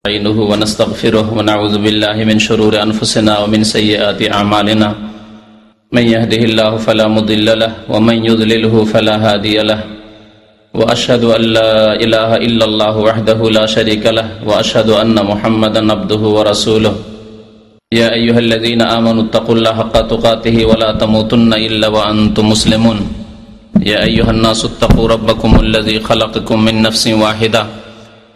نستعينه ونستغفره ونعوذ بالله من شرور أنفسنا ومن سيئات أعمالنا من يهده الله فلا مضل له ومن يضلله فلا هادي له وأشهد أن لا إله إلا الله وحده لا شريك له وأشهد أن محمدا عبده ورسوله يا أيها الذين آمنوا اتقوا الله حق تقاته ولا تموتن إلا وأنتم مسلمون يا أيها الناس اتقوا ربكم الذي خلقكم من نفس واحدة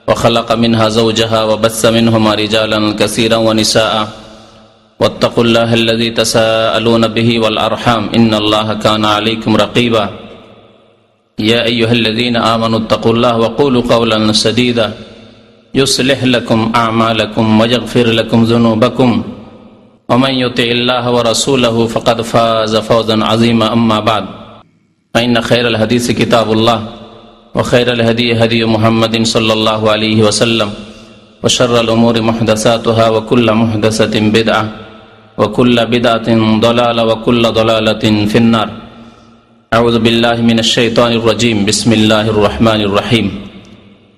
وخلق منها زوجها وبث منهما رجالا كثيرا ونساء واتقوا الله الذي تساءلون به والأرحام إن الله كان عليكم رقيبا يا أيها الذين آمنوا اتقوا الله وقولوا قولا سديدا يصلح لكم أعمالكم ويغفر لكم ذنوبكم ومن يطع الله ورسوله فقد فاز فوزا عظيما أما بعد فإن خير الحديث كتاب الله وخير الهدي هدي محمد صلى الله عليه وسلم وشر الأمور محدثاتها وكل محدثة بدعة وكل بدعة ضلالة وكل ضلالة في النار أعوذ بالله من الشيطان الرجيم بسم الله الرحمن الرحيم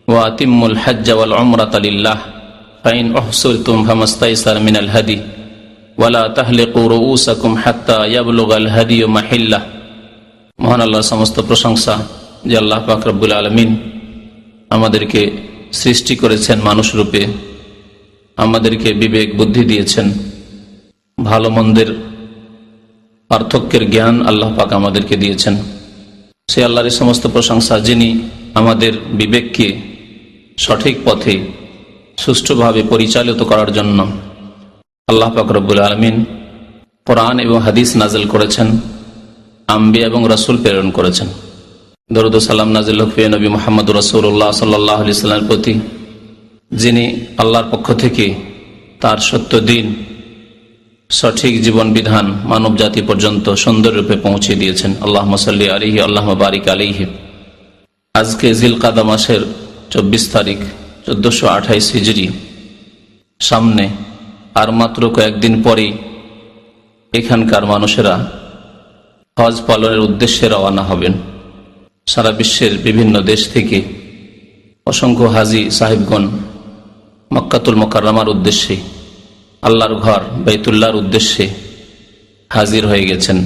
وأتموا الحج والعمرة لله فإن أحصرتم فما استيسر من الهدي ولا تحلقوا رؤوسكم حتى يبلغ الهدي محله মহান আল্লাহর সমস্ত প্রশংসা যে আল্লাহ পাক রব্বুল আলামিন আমাদেরকে সৃষ্টি করেছেন মানুষ রূপে, আমাদেরকে বিবেক বুদ্ধি দিয়েছেন, ভালো মন্দের পার্থক্যের জ্ঞান আল্লাহ পাক আমাদেরকে দিয়েছেন। সে আল্লাহর সমস্ত প্রশংসা যিনি আমাদের বিবেককে সঠিক পথে সুষ্ঠুভাবে পরিচালিত করার জন্য আল্লাহ পাক রব্বুল আলামিন কোরআন এবং হাদিস নাযিল করেছেন, আম্বিয়া এবং রাসূল প্রেরণ করেছেন। দরুদ ও সালাম নাযিল হোক নবী মুহাম্মদ রাসূলুল্লাহ সাল্লাল্লাহু আলাইহি ওয়াসাল্লামের প্রতি, যিনি আল্লাহর পক্ষ থেকে তার সত্য দ্বীন, সঠিক জীবন বিধান মানব জাতি পর্যন্ত সুন্দররূপে পৌঁছে দিয়েছেন। আল্লাহুম্মা সাল্লি আলাইহি আল্লাহুম্মা বারিক আলাইহি। আজকে জিলকাদা মাসের 24 তারিখ 1428 হিজরি, সামনে আর মাত্র কয়েকদিন পরেই এখানকার মানুষেরা হজ পালনের উদ্দেশ্যে রওনা হবেন। সারা বিশ্বের বিভিন্ন দেশ থেকে অসংখ্য হাজি সাহেবগণ মক্কাতুল মুকাররমার উদ্দেশ্যে, আল্লাহর ঘর বাইতুল্লাহর উদ্দেশ্যে হাজির হয়ে গেছেন।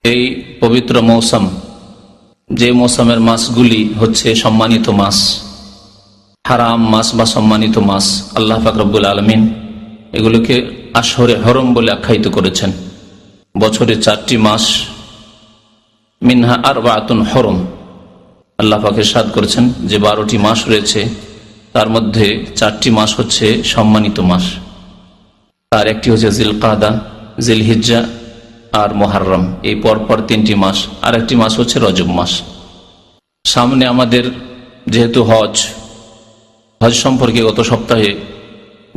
এই পবিত্র মৌসুম, যে মৌসুমের মাসগুলি হচ্ছে সম্মানিত মাস, হারাম মাস বা সম্মানিত মাস, আল্লাহ পাক রব্বুল আলামিন এগুলোকে আশহরে হরম বলে আখ্যায়িত করেছেন। বছরে 4টি মাস, মিনহা আরবাতুন হরম, আল্লাহ পাক ইরশাদ করেছেন যে 12টি মাস রয়েছে, তার মধ্যে 4টি মাস হচ্ছে সম্মানিত মাস। তার একটি হচ্ছে জিলকাদা, জিলহিজ্জা আর মুহররম, এই পরপর 3টি মাস। আর একটি মাস হচ্ছে রজব মাস। সামনে আমাদের যেহেতু হজ সম্পর্কে গত সপ্তাহে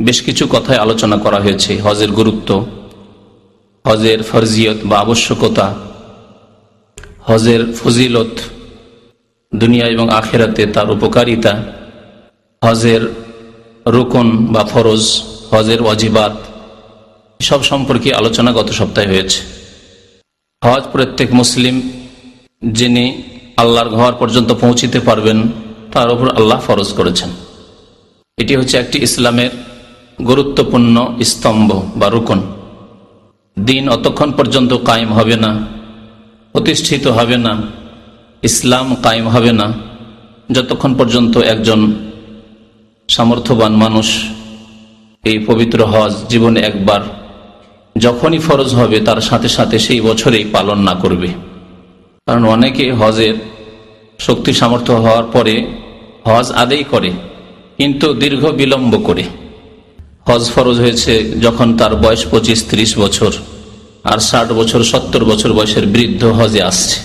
বেশ কিছু কথায় আলোচনা করা হয়েছে। হজের গুরুত্ব, হজের ফরজিয়ত বা আবশ্যকতা, হজের ফজিলত দুনিয়া এবং আখিরাতে তার উপকারিতা, হজের রুকন বা ফরজ, হজের ওয়াজিবাত, সব সম্পর্কে আলোচনা গত সপ্তাহে হয়েছে। হজ প্রত্যেক মুসলিম যিনি আল্লাহর ঘর পর্যন্ত পৌঁছিতে পারবেন তার উপর আল্লাহ ফরজ করেছেন। এটি হচ্ছে একটি ইসলামের গুরুত্বপূর্ণ স্তম্ভ বা রুকন। দিন অতক্ষণ পর্যন্ত কায়েম হবে না, প্রতিষ্ঠিত হবে না, ইসলাম কায়েম হবে না, যতক্ষণ পর্যন্ত একজন সামর্থ্যবান মানুষ এই পবিত্র হজ জীবনে একবার যখনই ফরজ হবে তার সাথে সাথে সেই বছরেই পালন না করবে। কারণ অনেকে হজের শক্তি সামর্থ্য হওয়ার পরে হজ আদায় করে, কিন্তু দীর্ঘ বিলম্ব করে। হজ ফরজ হয়েছে যখন তার বয়স 25-30 বছর, আর 60 বছর 70 বছর বয়সের বৃদ্ধ হজে আসছে।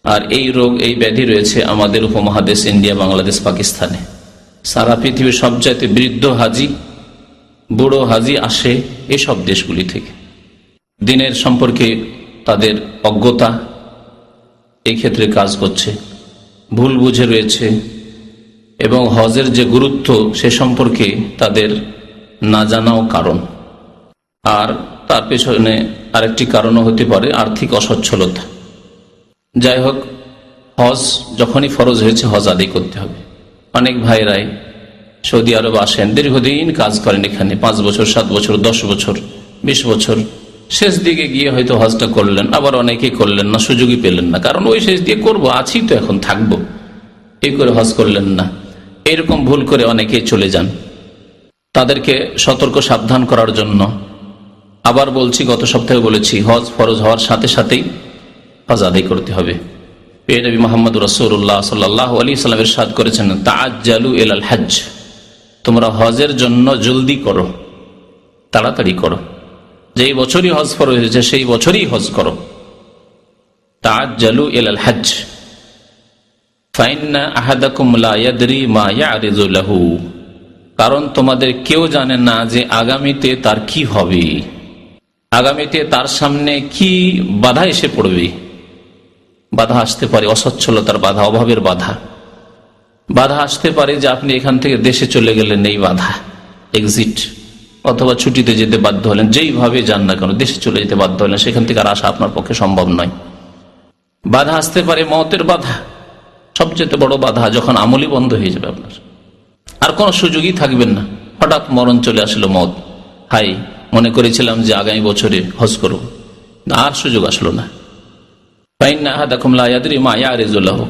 আর এই রোগ, এই ব্যাধি রয়েছে আমাদের উপমহাদেশ ইন্ডিয়া, বাংলাদেশ, পাকিস্তানে। সারা পৃথিবীর সবচাইতে বৃদ্ধ হাজি, বুড়ো হাজি আসে এসব দেশগুলি থেকে। দিনের সম্পর্কে তাদের অজ্ঞতা এই ক্ষেত্রে কাজ করছে, ভুল বুঝে রয়েছে, এবং হজের যে গুরুত্ব সে সম্পর্কে তাদের না জানাও কারণ। আর তার পেছনে আরেকটি কারণও হতে পারে আর্থিক অসচ্ছলতা। যাই হোক, হজ যখনই ফরজ হয়েছে হজ আদায় করতে হবে। অনেক ভাইরাই সৌদি আরব আসেন, দীর্ঘদিন কাজ করেন এখানে, 5 বছর 7 বছর 10 বছর 20 বছর, শেষ দিকে গিয়ে হয়তো হজটা করলেন, আবার অনেকেই করলেন না, সুযোগই পেলেন না, কারণ ওই শেষ দিয়ে করবো, আছি তো এখন থাকবো, এই করে হজ করলেন না। এরকম ভুল করে অনেকেই চলে যান। তাদেরকে সতর্ক সাবধান করার জন্য আবার বলছি, গত সপ্তাহে বলেছি, হজ ফরজ হওয়ার সাথে সাথেই হজ আদায় করতে হবে। প্রিয় নবী মুহাম্মদ রাসূলুল্লাহ সাল্লাল্লাহু আলাইহি ওয়াসাল্লাম ইরশাদ করেছেন, তাআজ্জালু ইলাল হজ্জ, তোমরা হজের জন্য জলদি করো, তাড়াতাড়ি করো, যেই বছরই হজ ফরজ হয়েছে সেই বছরই হজ করো। তাআজ্জালু ইলাল হজ্জ ফাইন্না আহাদাকুম লা ইয়াদরি মা ইয়ারিযু লাহু, কারণ তোমাদের কেউ জানে না যে আগামীতে তার কি হবে, আগামীতে তার সামনে কি বাধা এসে পড়বে। বাধা আসতে পারে অসচ্ছলতার বাধা, অভাবের বাধা, বাধা আসতে পারে যে আপনি এখান থেকে দেশে চলে গেলেন, এই বাধা, এক্সিট, অথবা ছুটিতে যেতে বাধ্য হলেন, যেইভাবে যান না কেন দেশে চলে যেতে বাধ্য হলেন, সেখান থেকে আর আসা আপনার পক্ষে সম্ভব নয়। বাধা আসতে পারে মওতের বাধা, সবচেয়ে বড় বাধা যখন আমলই বন্ধ হয়ে যাবে, আপনার আর কোনো সুযোগই থাকবেন না, হঠাৎ মরণ চলে আসলো, মওত, হাই মনে করেছিলাম যে আগামী বছরে হজ করব, আর সুযোগ আসলো না।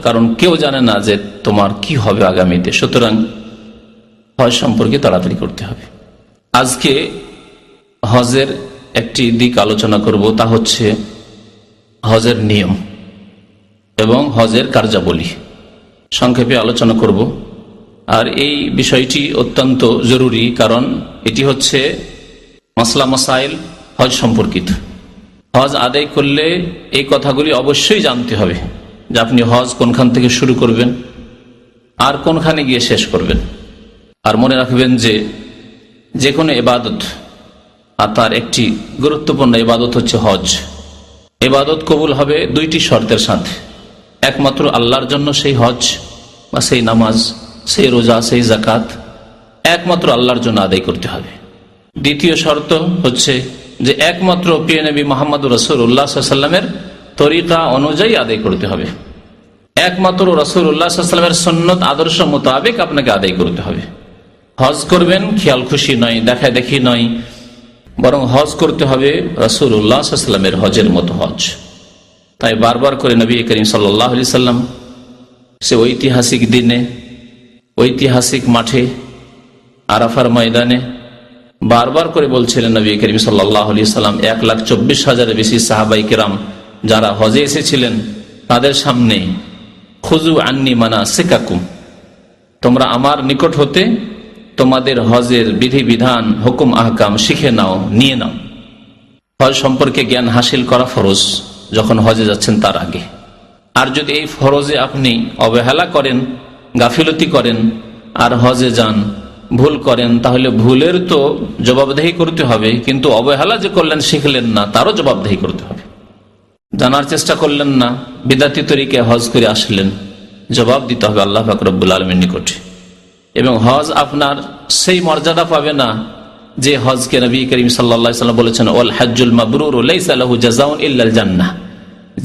কারণ কেউ জানে না যে তোমার কি হবে আগামীতে, সুতরাং হজ সম্পর্কে তাড়াতাড়ি করতে হবে। আজকে হজের একটি দিক আলোচনা করব, তা হচ্ছে হজের নিয়ম এবং হজের কার্যাবলী, সংক্ষেপে আলোচনা করব। আর এই বিষয়টি অত্যন্ত জরুরি, কারণ এটি হচ্ছে মাসলা মাসাইল হজ সম্পর্কিত। হজ আদায় করলে এই কথাগুলি অবশ্যই জানতে হবে যে আপনি হজ কোনখান থেকে শুরু করবেন আর কোনখানে গিয়ে শেষ করবেন। আর মনে রাখবেন যে কোনো ইবাদত, আর তার একটি গুরুত্বপূর্ণ ইবাদত হচ্ছে হজ। ইবাদত কবুল হবে দুইটি শর্তের সাথে, একমাত্র আল্লাহর জন্য সেই হজ বা সেই নামাজ, সেই রোজা, সেই যাকাত একমাত্র আল্লাহর জন্য আদায় করতে হবে। দ্বিতীয় শর্ত হচ্ছে যে একমাত্র প্রিয় নবী মুহাম্মদ রাসূলুল্লাহ সাল্লাল্লাহু আলাইহি ওয়াসাল্লামের তরিকা অনুযায়ী আদায় করতে হবে, একমাত্র রাসূলুল্লাহ সাল্লাল্লাহু আলাইহি ওয়াসাল্লামের সুন্নত আদর্শ মোতাবেক আপনাকে আদায় করতে হবে। হজ করবেন খেয়াল খুশি নয়, দেখা দেখি নয়, বরং হজ করতে হবে রাসূলুল্লাহ সাল্লাল্লাহু আলাইহি ওয়াসাল্লামের হজের মতো হজ। তাই বারবার করে নবী করিম সাল্লাল্লাহু আলাইহি ওয়াসাল্লাম সে ঐতিহাসিক দিনে, ঐতিহাসিক মাঠে, আরাফার ময়দানে বারবার করে বলছিলেন নবী করিম সাল্লাল্লাহু আলাইহি ওয়াসাল্লাম 1,24,000-এর বেশি সাহাবায়ে কেরাম যারা হজে এসেছিলেন তাদের সামনে, খুযু আন্নী মানাসিকাকুম, তোমরা আমার নিকট হতে তোমাদের হজের বিধিবিধান, হুকুম আহকাম শিখে নাও, নিয়ে নাও। হজ সম্পর্কে জ্ঞান হাসিল করা ফরজ যখন হজে যাচ্ছেন তার আগে। আর যদি এই ফরজে আপনি অবহেলা করেন, গাফিলতি করেন আর হজে যান, ভুল করেন, তাহলে ভুলের তো জবাবদেহি করতে হবে, কিন্তু অবহেলা যে করলেন, শিখলেন না, তারও জবাবদেহি করতে হবে। জানার চেষ্টা করলেন না, বিদাতি তরিকায় হজ করে আসলেন, জবাব দিতে হবে আল্লাহ পাক রব্বুল আলামিনের নিকটে। এবং হজ আপনার সেই মর্যাদা পাবে না যে হজকে নবী করিম সাল্লাল্লাহু আলাইহি ওয়াসাল্লাম বলেছেন, ওয়াল হজ্জুল মাবরুর লাইসা লাহু জাযাউন ইল্লাল জান্নাহ,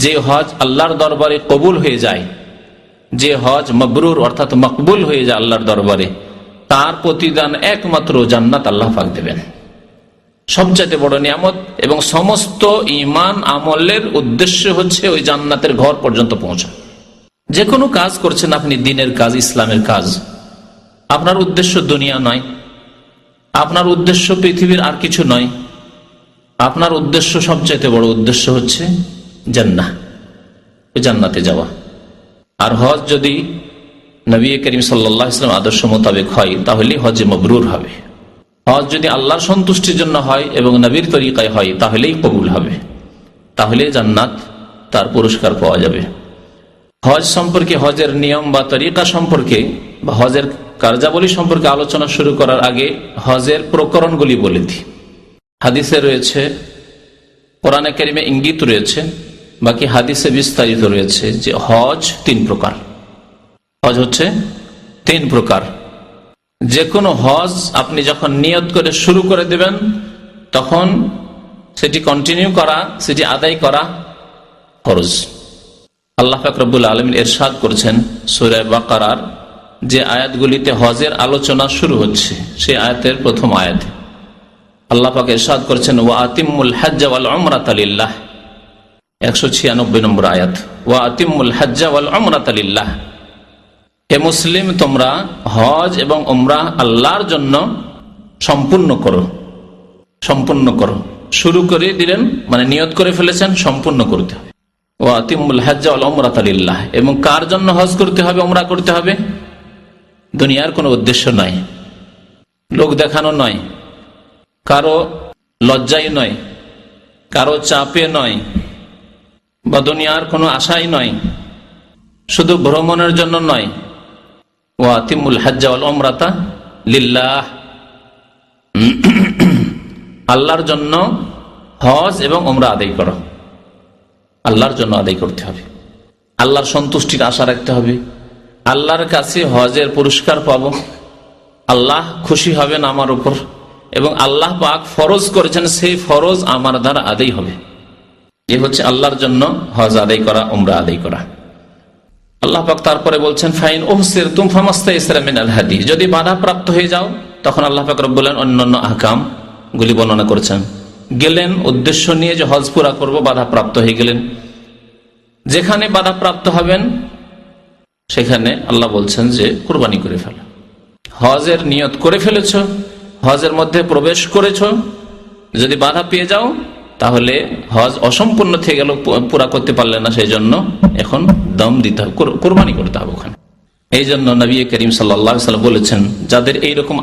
যে হজ আল্লাহর দরবারে কবুল হয়ে যায়, যে হজ মাবরুর অর্থাৎ মকবুল হয়ে যায় আল্লাহর দরবারে, তার প্রতিদান একমাত্র জান্নাত আল্লাহ পাক দেবেন। সবচাইতে বড় নিয়ামত, এবং সমস্ত ঈমান আমলের উদ্দেশ্য হচ্ছে ওই জান্নাতের ঘর পর্যন্ত পৌঁছা। যে কোনো কাজ করছেন আপনি, দ্বীনের কাজ, ইসলামের কাজ, আপনার উদ্দেশ্য দুনিয়া নয়, আপনার উদ্দেশ্য পৃথিবীর আর কিছু নয়, আপনার উদ্দেশ্য, সবচাইতে বড় উদ্দেশ্য হচ্ছে জান্নাহ, জান্নাতে যাওয়া। আর হজ যদি নবী করিম সাল্লাল্লাহু আলাইহি ওয়াসাল্লাম আদর্শ মোতাবেক হয় তাহলে হজে মাবরুর হবে। হজ যদি আল্লাহর সন্তুষ্টির জন্য হয় এবং নবীর তরিকায় হয় তাহলেই কবুল হবে, তাহলে জান্নাত, তার পুরস্কার পাওয়া যাবে। হজ সম্পর্কে, হজের নিয়ম বা তরিকা সম্পর্কে বা হজের কার্যাবলী সম্পর্কে আলোচনা শুরু করার আগে হজের প্রকরণগুলি বলে দিই। হাদিসে রয়েছে, কোরআনে কারিমে ইঙ্গিত রয়েছে, বাকি হাদিসে বিস্তারিত রয়েছে যে হজ 3 প্রকার। হজ হচ্ছে 3 প্রকার। যে কোনো হজ আপনি যখন নিয়ত করে শুরু করে দেবেন, তখন সেটি কন্টিনিউ করা, সেটি আদায় করা ফরজ। আল্লাহ পাক রব্বুল আলামিন ইরশাদ করেছেন সূরা বাকারার যে আয়াতগুলিতে হজের আলোচনা শুরু হচ্ছে সেই আয়াতের প্রথম আয়াত আল্লাহ পাক ইরশাদ করেছেন ওয়া আতিম্মুল হজ্জ ওয়াল উমরাতা লিল্লাহ, 196 নম্বর আয়াত। ওয়া আতিম্মুল হজ্জ ওয়াল উমরাতা লিল্লাহ, হে মুসলিম তোমরা হজ এবং উমরাহ আল্লাহর জন্য সম্পূর্ণ করো, সম্পূর্ণ করো। শুরু করে দিলেন মানে নিয়ত করে ফেলেছেন, সম্পূর্ণ করতে হবে। ওয়া আতিম্মুল হজ্জ ওয়াল উমরাতা লিল্লাহ, এবং কার জন্য হজ করতে হবে, উমরা করতে হবে? দুনিয়ার কোনো উদ্দেশ্য নয়, লোক দেখানো নয়, কারো লজ্জাই নয়, কারো চাপে নয়, বা দুনিয়ার কোনো আশাই নয়, শুধু ভ্রমণের জন্য নয়। ওয়া আতিম্মুল হজ্জ ওয়াল উমরাতা লিল্লাহ, আল্লাহর জন্য হজ এবং উমরা আদায় করো, আল্লাহর জন্য আদায় করতে হবে, আল্লাহর সন্তুষ্টির আশা রাখতে হবে, আল্লাহর কাছে হজের পুরস্কার পাবো, আল্লাহ খুশি হবেন আমার উপর, এবং আল্লাহ পাক ফরজ করেছেন সেই ফরজ আমার দ্বারা আদায় হবে। এ হচ্ছে আল্লাহর জন্য হজ আদায় করা, উমরা আদায় করা। আল্লাহ পাক তারপরে বলছেন ফাইন উহসিরতুম ফামাস্তাইসারা মিনাল হাদি, যদি বাধা প্রাপ্ত হয়ে যাও, তখন আল্লাহ পাক রব্বুল আলামিন অন্যান্য আহকাম গুলি বর্ণনা করেছেন। গেলেন উদ্দেশ্য নিয়ে যে হজ পুরা করব, বাধা প্রাপ্ত হয়ে গেলেন, যেখানে বাধা প্রাপ্ত হবেন সেখানে আল্লাহ বলছেন যে কুরবানি করে ফেলো। হজের নিয়ত করে ফেলেছ, হজের মধ্যে প্রবেশ করেছ, যদি বাধা পেয়ে যাও তাহলে হজ অসম্পূর্ণ থেকে গেল, পুরা করতে পারলে না, সেই জন্য এখন দম দিতে হবে, কুরবানি করতে হবে ওখানে। এই জন্য নবী করিম সাল্লাল্লাহু আলাইহি ওয়াসাল্লাম বলেছেন, যাদের এইরকম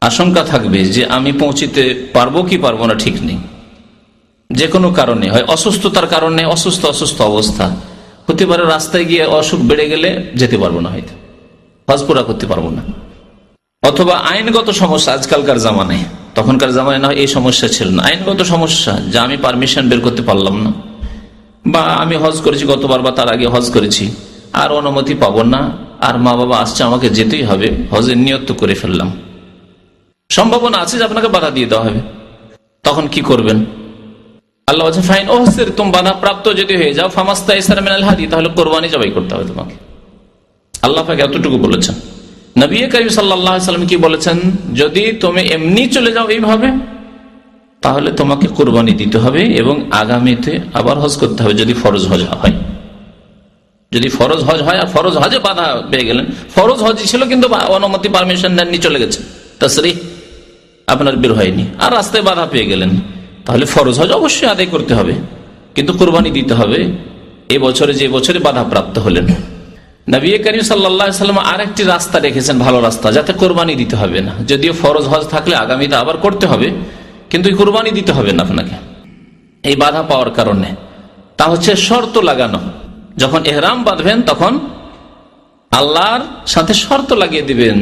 আশঙ্কা থাকবে যে আমি পৌঁছিতে পারবো কি পারবো না ঠিক নেই, যে কোনো কারণে, হয় অসুস্থতার কারণে, অসুস্থ অবস্থা হতে পারে, রাস্তায় গিয়ে অসুখ বেড়ে গেলে যেতে পারবো না, হয়তো হজ পুরা করতে পারবো না, অথবা আইনগত সমস্যা, আজকালকার জামানায়, তখনকার জামানায় না এই সমস্যা ছিল না, আইনগত সমস্যা, যা আমি পারমিশন বের করতে পারলাম না, বা আমি হজ করেছি গতবার বা তার আগে হজ করেছি, আর অনুমতি পাবো না, আর মা বাবা আসছে আমাকে যেতেই হবে, হজের নিয়ত তো করে ফেললাম, সম্ভাবনা আছে যে আপনাকে বাধা দিয়ে দেওয়া হবে, তখন কি করবেন? আল্লাহ বলছেন ফাইন উহসিরতুম, বাধা প্রাপ্ত যদি হয়ে যাও, ফামাস্তাইসারা মিনাল হাদি, তাহলে কোরবানি জবাই করতে হবে তোমাকে। আল্লাহ পাক এতটুকু বলেছেন। নবী করিম সাল্লাল্লাহু আলাইহি ওয়াসাল্লাম কি বলেছেন? যদি তুমি এমনি চলে যাও এইভাবে, তাহলে তোমাকে কুরবানি দিতে হবে এবং আগামীতে আবার হজ করতে হবে, যদি ফরজ হজ হয়। যদি ফরজ হজ হয় আর ফরজ হজে বাধা পেয়ে গেলেন, ফরজ হজ ছিল কিন্তু অনুমতি পারমিশন নেননি, চলে গেছে, তাসরিহ আপনার বের হয়নি, আর রাস্তায় বাধা পেয়ে গেলেন, তাহলে ফরজ হজ অবশ্যই আদায় করতে হবে, কিন্তু কুরবানি দিতে হবে এই বছরে, যে বছরে বাধা প্রাপ্ত হলেন। নবী করিম সাল্লাল্লাহু আলাইহি ওয়াসাল্লাম আরেকটি রাস্তা রেখেছেন, ভালো রাস্তা, যাতে কোরবানি দিতে হবে না, যদিও ফরজ হজ থাকলে আগামীতে আবার করতে হবে, কিন্তু কোরবানি দিতে হবে না আপনাকে এই বাধা পাওয়ার কারণে। তা হচ্ছে শর্ত লাগানো, যখন ইহরাম বাঁধবেন তখন আল্লাহর সাথে শর্ত লাগিয়ে দিবেন।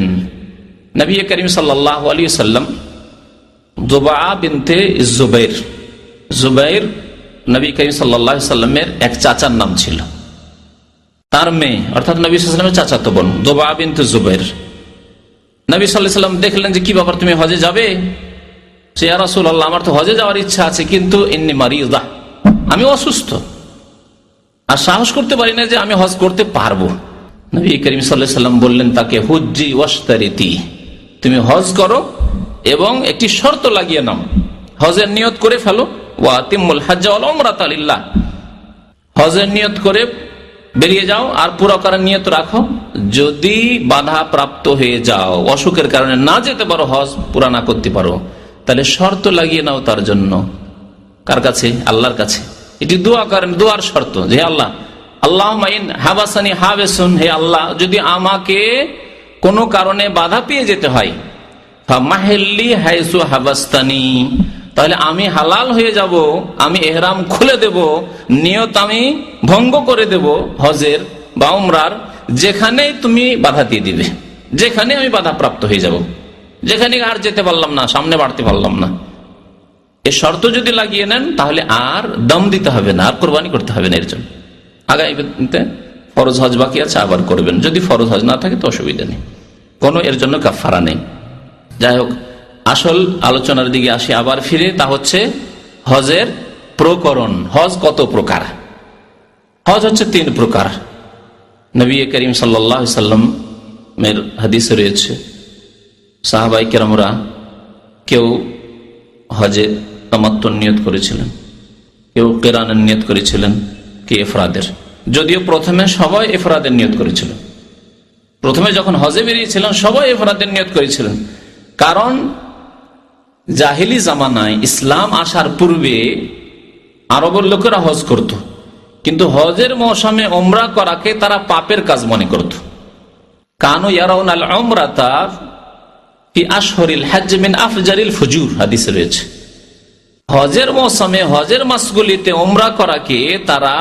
নবী করিম সাল্লাল্লাহু আলাইহি ওয়াসাল্লাম জুবা বিনতে জুবাইর নবী করিম সাল্লাল্লাহু আলাইহি ওয়াসাল্লামের এক চাচার নাম ছিল, তার মেয়ে, অর্থাৎ নবী সাল্লাল্লাহু আলাইহি ওয়াসাল্লামের চাচাতো বোন জুবা বিনতে জুবাইর। নবী সাল্লাল্লাহু আলাইহি ওয়াসাল্লাম দেখলেন যে কি ব্যাপার, তুমি হজে যাবে? সে ইয়া রাসূলুল্লাহ, আমার তো হজে যাওয়ার ইচ্ছা আছে, কিন্তু ইন্নী মারিদা, আমি অসুস্থ, আর সাহস করতে পারি না যে আমি হজ করতে পারবো। নবী করিম সাল্লাল্লাহু আলাইহি ওয়াসাল্লাম বললেন তাকে, হুজ্জি ওয়াশতারিতি, তুমি হজ করো এবং একটি শর্ত লাগিয়ে নাও, হজের নিয়ত করে ফেলো, ওয়া আতিম্মুল হজ্জ ওয়াল উমরাতা লিল্লাহ, হজের নিয়ত করে বেরিয়ে যাও আর পুরো করার নিয়ত রাখো, যদি বাধা প্রাপ্ত হয়ে যাও, অসুখের কারণে না যেতে পারো, হজ পুরা না করতে পারো, তাহলে শর্ত লাগিয়ে নাও তার জন্য। কার কাছে? আল্লাহর কাছে। এটি দোয়া করেন, দোয়ার শর্ত, যে আল্লাহ আল্লাহুম্মা ইন হাবাসানি হাবিসুন, হে আল্লাহ যদি আমাকে কোনো কারণে বাধা পেয়ে যেতে হয়, ফামাহিল্লি হাইসু হাবাস্তানি, তাহলে আমি হালাল হয়ে যাব, আমি ইহরাম খুলে দেব, নিয়ত আমি ভঙ্গ করে দেব হজের বা উমরার, যেখানে তুমি বাধা দিয়ে দিবে, যেখানে আমি বাধা প্রাপ্ত হয়ে যাব, যেখানে আর যেতে পারলাম না, সামনে বাড়তে পারলাম না। এই শর্ত যদি লাগিয়ে নেন তাহলে আর দম দিতে হবে না, আর কোরবানি করতে হবে না। এর জন্য আগামীতে ফরজ হজ বাকি আছে, আবার করবেন, যদি ফরজ হজ না থাকে তো অসুবিধা নেই, কোনো এর জন্য কাফারা নেই। যাই হোক, আসল আলোচনার দিকে আসি আবার ফিরে, তা হচ্ছে হজের প্রকরণ। হজ কত প্রকার? হজ হচ্ছে 3 প্রকার। নবী করিম সাল্লাল্লাহু আলাইহি সাল্লামের হাদিসে রয়েছে, সাহাবায়ে কেরামরা কেউ হজে তামাত্তুর নিয়ত করেছিলেন, কেউ কিরানের নিয়ত করেছিলেন, কি ইফরাদের। যদিও প্রথমে সবাই ইফরাদের নিয়ত করেছিল, প্রথমে যখন হজে বেরিয়েছিলেন সবাই ইফরাদের নিয়ত করেছিলেন। কারণ জাহিলি জামানায় ইসলাম আসার পূর্বে আরবের লোকেরা হজ করত, কিন্তু হজের মৌসুমে উমরা করাকে তারা পাপের কাজ মনে করত। কানু ইয়ারাউনাল উমরাতা ফি আশহুরিল হজ্জ মিন আফজারিল ফুজুর, হাদিসে রয়েছে। হজের মৌসুমে হজের মাসগুলিতে উমরা করাকে তারা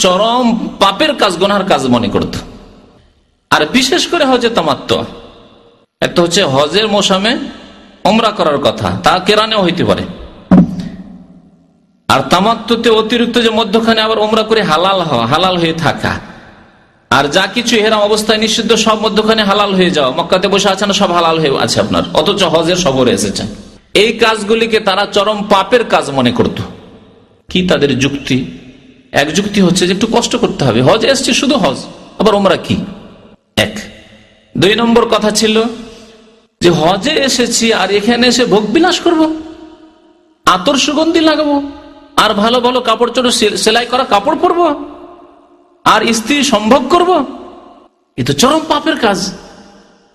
চরম পাপের কাজ, গুনার কাজ মনে করত। আর বিশেষ করে হজে তামাত্তু, এত হচ্ছে হজের মৌসুমে উমরা করার কথা, তা কেরানেও হইতে পারে। আর তামাত্তুতে অতিরিক্ত যে মধ্যখানে আবার উমরা করে হালাল হওয়া, হালাল হয়ে থাকা, আর যা কিছু ইহরাম অবস্থায় নিষিদ্ধ সব মধ্যখানে হালাল হয়ে যাওয়া, মক্কাতে বসে আছেন সব হালাল হয়ে আছে আপনার, অথচ হজের সফরে এসেছেন, এই কাজগুলিকে তারা চরম পাপের কাজ মনে করত। কি তাদের যুক্তি? এক যুক্তি হচ্ছে যে একটু কষ্ট করতে হবে, হজ এসছে শুধু হজ, আবার উমরা কি এক। 2 নম্বর কথা ছিল যে হজে এসেছি আর এখানে এসে ভোগ বিলাস করবো, আতর সুগন্ধি লাগাবো, আর ভালো ভালো কাপড় চোপড় সেলাই করা কাপড় পরবো, আর স্ত্রী সম্ভোগ করব, এ তো চরম পাপের কাজ।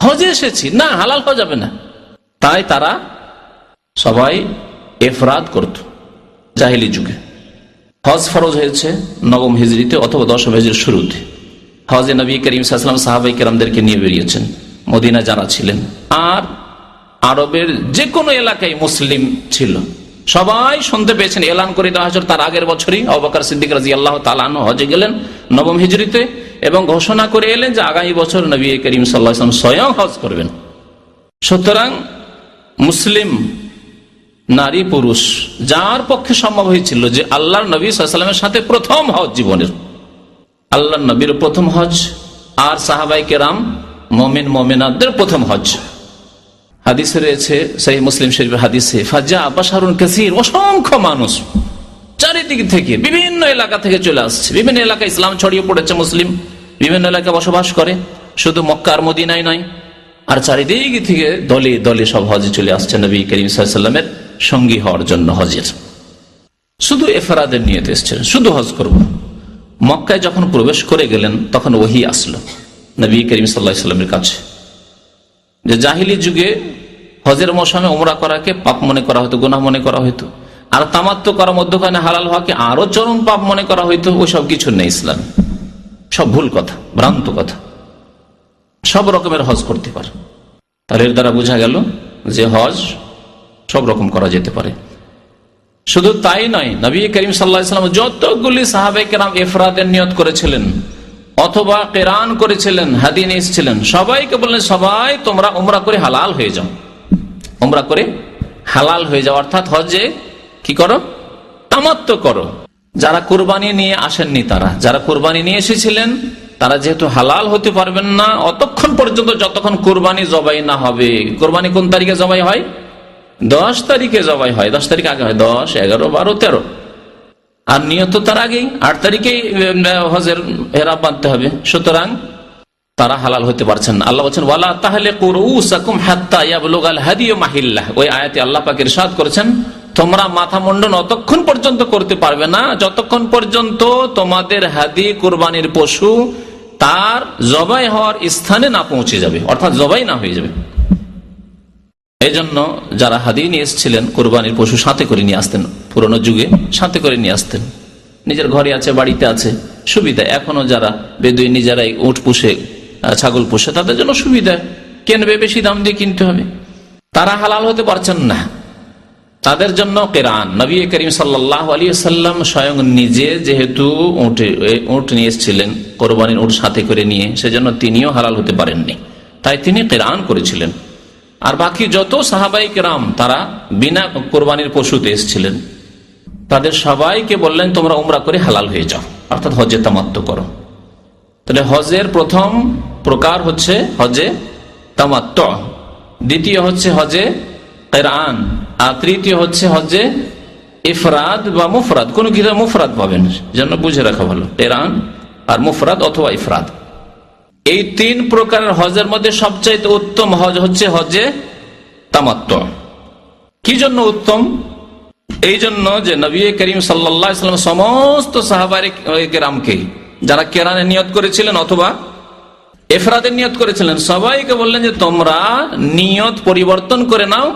হজে এসেছি, না, হালাল হওয়া যাবে না। তাই তারা সবাই ইফরাদ করত জাহিলি যুগে। হজ ফরজ হয়েছে 9ম হিজরিতে অথবা 10ম হিজরির শুরুতে। হজে নবী করিম সাল্লাল্লাহু আলাইহি ওয়াসাল্লাম সাহাবায়ে কেরামদেরকে নিয়ে বেরিয়েছেন, মদিনা যারা ছিলেন আর আরবের যে কোনো এলাকায় মুসলিম ছিল সবাই শুনতে পেয়েছেন, এলান করে দেওয়া হয়েছিল তার আগের বছরই। আবু বকর সিদ্দিক রাদিয়াল্লাহু তাআলা আনহু হজে গেলেন 9ম হিজরিতে এবং ঘোষণা করে এলেন যে আগামী বছর নবী করিম সাল্লাল্লাহু আলাইহি ওয়াসাল্লাম স্বয়ং হজ করবেন। সুতরাং মুসলিম নারী পুরুষ যার পক্ষে সম্ভব হয়েছিল যে আল্লাহর নবী সাল্লাল্লাহু আলাইহি ওয়াসাল্লামের সাথে প্রথম হজ জীবনের, আল্লাহর নবীর প্রথম হজ আর সাহাবায়ে কেরাম মুমিন মুমিনাতদের প্রথম হজ। হাদিসে রয়েছে, সহিহ মুসলিম শরীফের হাদিসে, ফাজা বাশারুন কাসীর, অসংখ্য মানুষ চারিদিক থেকে বিভিন্ন এলাকা থেকে চলে আসছে। বিভিন্ন এলাকায় ইসলাম ছড়িয়ে পড়েছে, মুসলিম বিভিন্ন এলাকায় বসবাস করে, শুধু মক্কা আর মদিনায় নয়, আর চারিদিক থেকে দলে দলে সব হজে চলে আসছে নবী করিম সাল্লাল্লাহু আলাইহি ওয়াসাল্লামের সঙ্গী হওয়ার জন্য। হজের শুধু ইফরাদের নিয়তে এসেছিলেন, শুধু হজ করব। মক্কায় যখন প্রবেশ করে গেলেন তখন ওহী আসলো নবী করিম সাল্লাল্লাহু আলাইহি ওয়াসাল্লামের কাছে যে জাহিলি যুগে হজের মৌসুমে উমরা করাকে পাপ মনে করা হতো, গুনাহ মনে করা হতো, আর তামাত্তু করার মধ্যখানে হালাল হওয়াকে আরো চরম পাপ মনে করা হইতো। ওই সব কিছু নেই ইসলাম, সব ভুল কথা, ভ্রান্ত কথা। সব রকমের হজ করতে পারে। তাহলে এর দ্বারা বোঝা গেল যে হজ সব রকম করা যেতে পারে। শুধু তাই নয়, নবী করিম সাল্লাল্লাহু আলাইহি ওয়াসাল্লাম যতগুলি সাহাবায়ে কেরাম ইফরাদের নিয়ত করেছিলেন অথবা কিরান করেছিলেন, হাদিয়ে এসেছিলেন, সবাইকে বললেন সবাই তোমরা উমরা করে হালাল হয়ে যাও, উমরা করে হালাল হয়ে যাও, অর্থাৎ হজে কি করো, তামাত্তু করো। যারা কুরবানি নিয়ে আসেননি, যারা কুরবানি নিয়ে এসেছিলেন তারা যেহেতু হালাল হতে পারবেন না অতক্ষণ পর্যন্ত যতক্ষণ কুরবানি জবাই না হবে। কুরবানি কোন তারিখে জবাই হয়? 10 তারিখে জবাই হয়। 10 তারিখ আগে হয়, 10, 11, 12, 13, আর নিয়ত তার আগেই 8 তারিখেই হজের এহরাম বাঁধতে হবে। সুতরাং তারা হালাল হতে পারছেন না। আল্লাহ বলছেন ওয়ালা তাহলিকু রুউসাকুম হাত্তা ইয়াবলুগাল হাদিয়ু মাহিল্লাহ। ওই আয়াতে আল্লাহ পাক ইরশাদ করেছেন তোমরা মাথা মুন্ডন অতক্ষণ পর্যন্ত করতে পারবে না যতক্ষণ পর্যন্ত তোমাদের হাদি কুরবানির পশু তার জবাই হওয়ার স্থানে না পৌঁছে যাবে, অর্থাৎ জবাই না হয়ে যাবে। এই জন্য যারা হাদি নিয়ে এসেছিলেন কুরবানির পশু সাথে করে নিয়ে আসতেন, পুরোনো যুগে সাথে করে নিয়ে আসতেন, নিজের ঘরে আছে, বাড়িতে আছে, সুবিধা। এখনো যারা বেদুই নিজেরাই উট পুষে, ছাগল পুষে, তাদের জন্য সুবিধা, কেনবে বেশি দাম দিয়ে কিনতে হবে, তারা হালাল হতে পারছেন না, তাদের জন্য কিরান। নবী করিম সাল্লাল্লাহু আলাইহি ওয়াসাল্লাম স্বয়ং নিজে যেহেতু উট নিয়ে এসেছিলেন কোরবানির উট সাথে করে নিয়ে, সেজন্য তিনিও হালাল হতে পারেননি, তাই তিনি কিরান করেছিলেন। আর বাকি যত সাহাবায়ে কেরাম তারা বিনা কোরবানির পশুতে এসেছিলেন, তাদের সবাইকে বললেন তোমরা উমরা করে হালাল হয়ে যাও, অর্থাৎ হজে তামাত্তু করো। তাহলে হজের প্রথম প্রকার হচ্ছে হজে তামাত্তু, দ্বিতীয় হচ্ছে হজে কিরান, আর তৃতীয় হচ্ছে হজে ইফরাদ বা মুফরাদ। কোন কিতাব মুফরাদ পাবেন, যেন বুঝে রাখা ভালো, কিরান আর মুফরাদ অথবা ইফরাদ। এই 3 প্রকারের হজের মধ্যে সবচাইতে উত্তম হজ হচ্ছে হজে তামাত্তু। কি জন্য উত্তম? এই জন্য যে নবী করিম সাল্লাল্লাহু আলাইহি ওয়াসাল্লাম সমস্ত সাহাবায়ে কেরামকে যারা কেরানে নিয়ত করেছিলেন অথবা ইফরাদের নিয়ত করেছিলেন, সবাইকে বললেন যে তোমরা নিয়ত পরিবর্তন করে নাও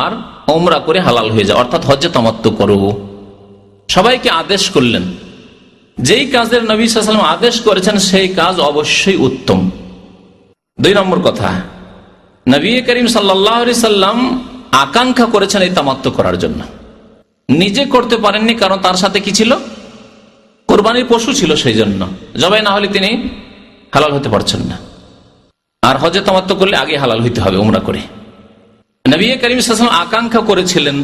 আর উমরা করে হালাল হয়ে যাও, অর্থাৎ হজ্জে তামাত্তু করো। সবাইকে আদেশ করলেন। যেই কাজের নবী সাল্লাল্লাহু আলাইহি ওয়াসাল্লাম আদেশ করেছেন সেই কাজ অবশ্যই উত্তম। 2 নম্বর কথা, নবী করিম সাল্লাল্লাহু আলাইহি সাল্লাম আকাঙ্ক্ষা করেছেন এই তামাত্তু করার জন্য। নিজে করতে পারেননি, কারণ তার সাথে কি ছিল? কোরবানির পশু ছিল, সেই জন্য জবাই না হলে তিনি হালাল হতে পারছেন না। আর হজে তামাত্তু করলে আগে হালাল হইতে হবে উমরা করে। নবী করিম সাল্লাল্লাহু আলাইহি ওয়াসাল্লাম আকাঙ্ক্ষা করেছিলেন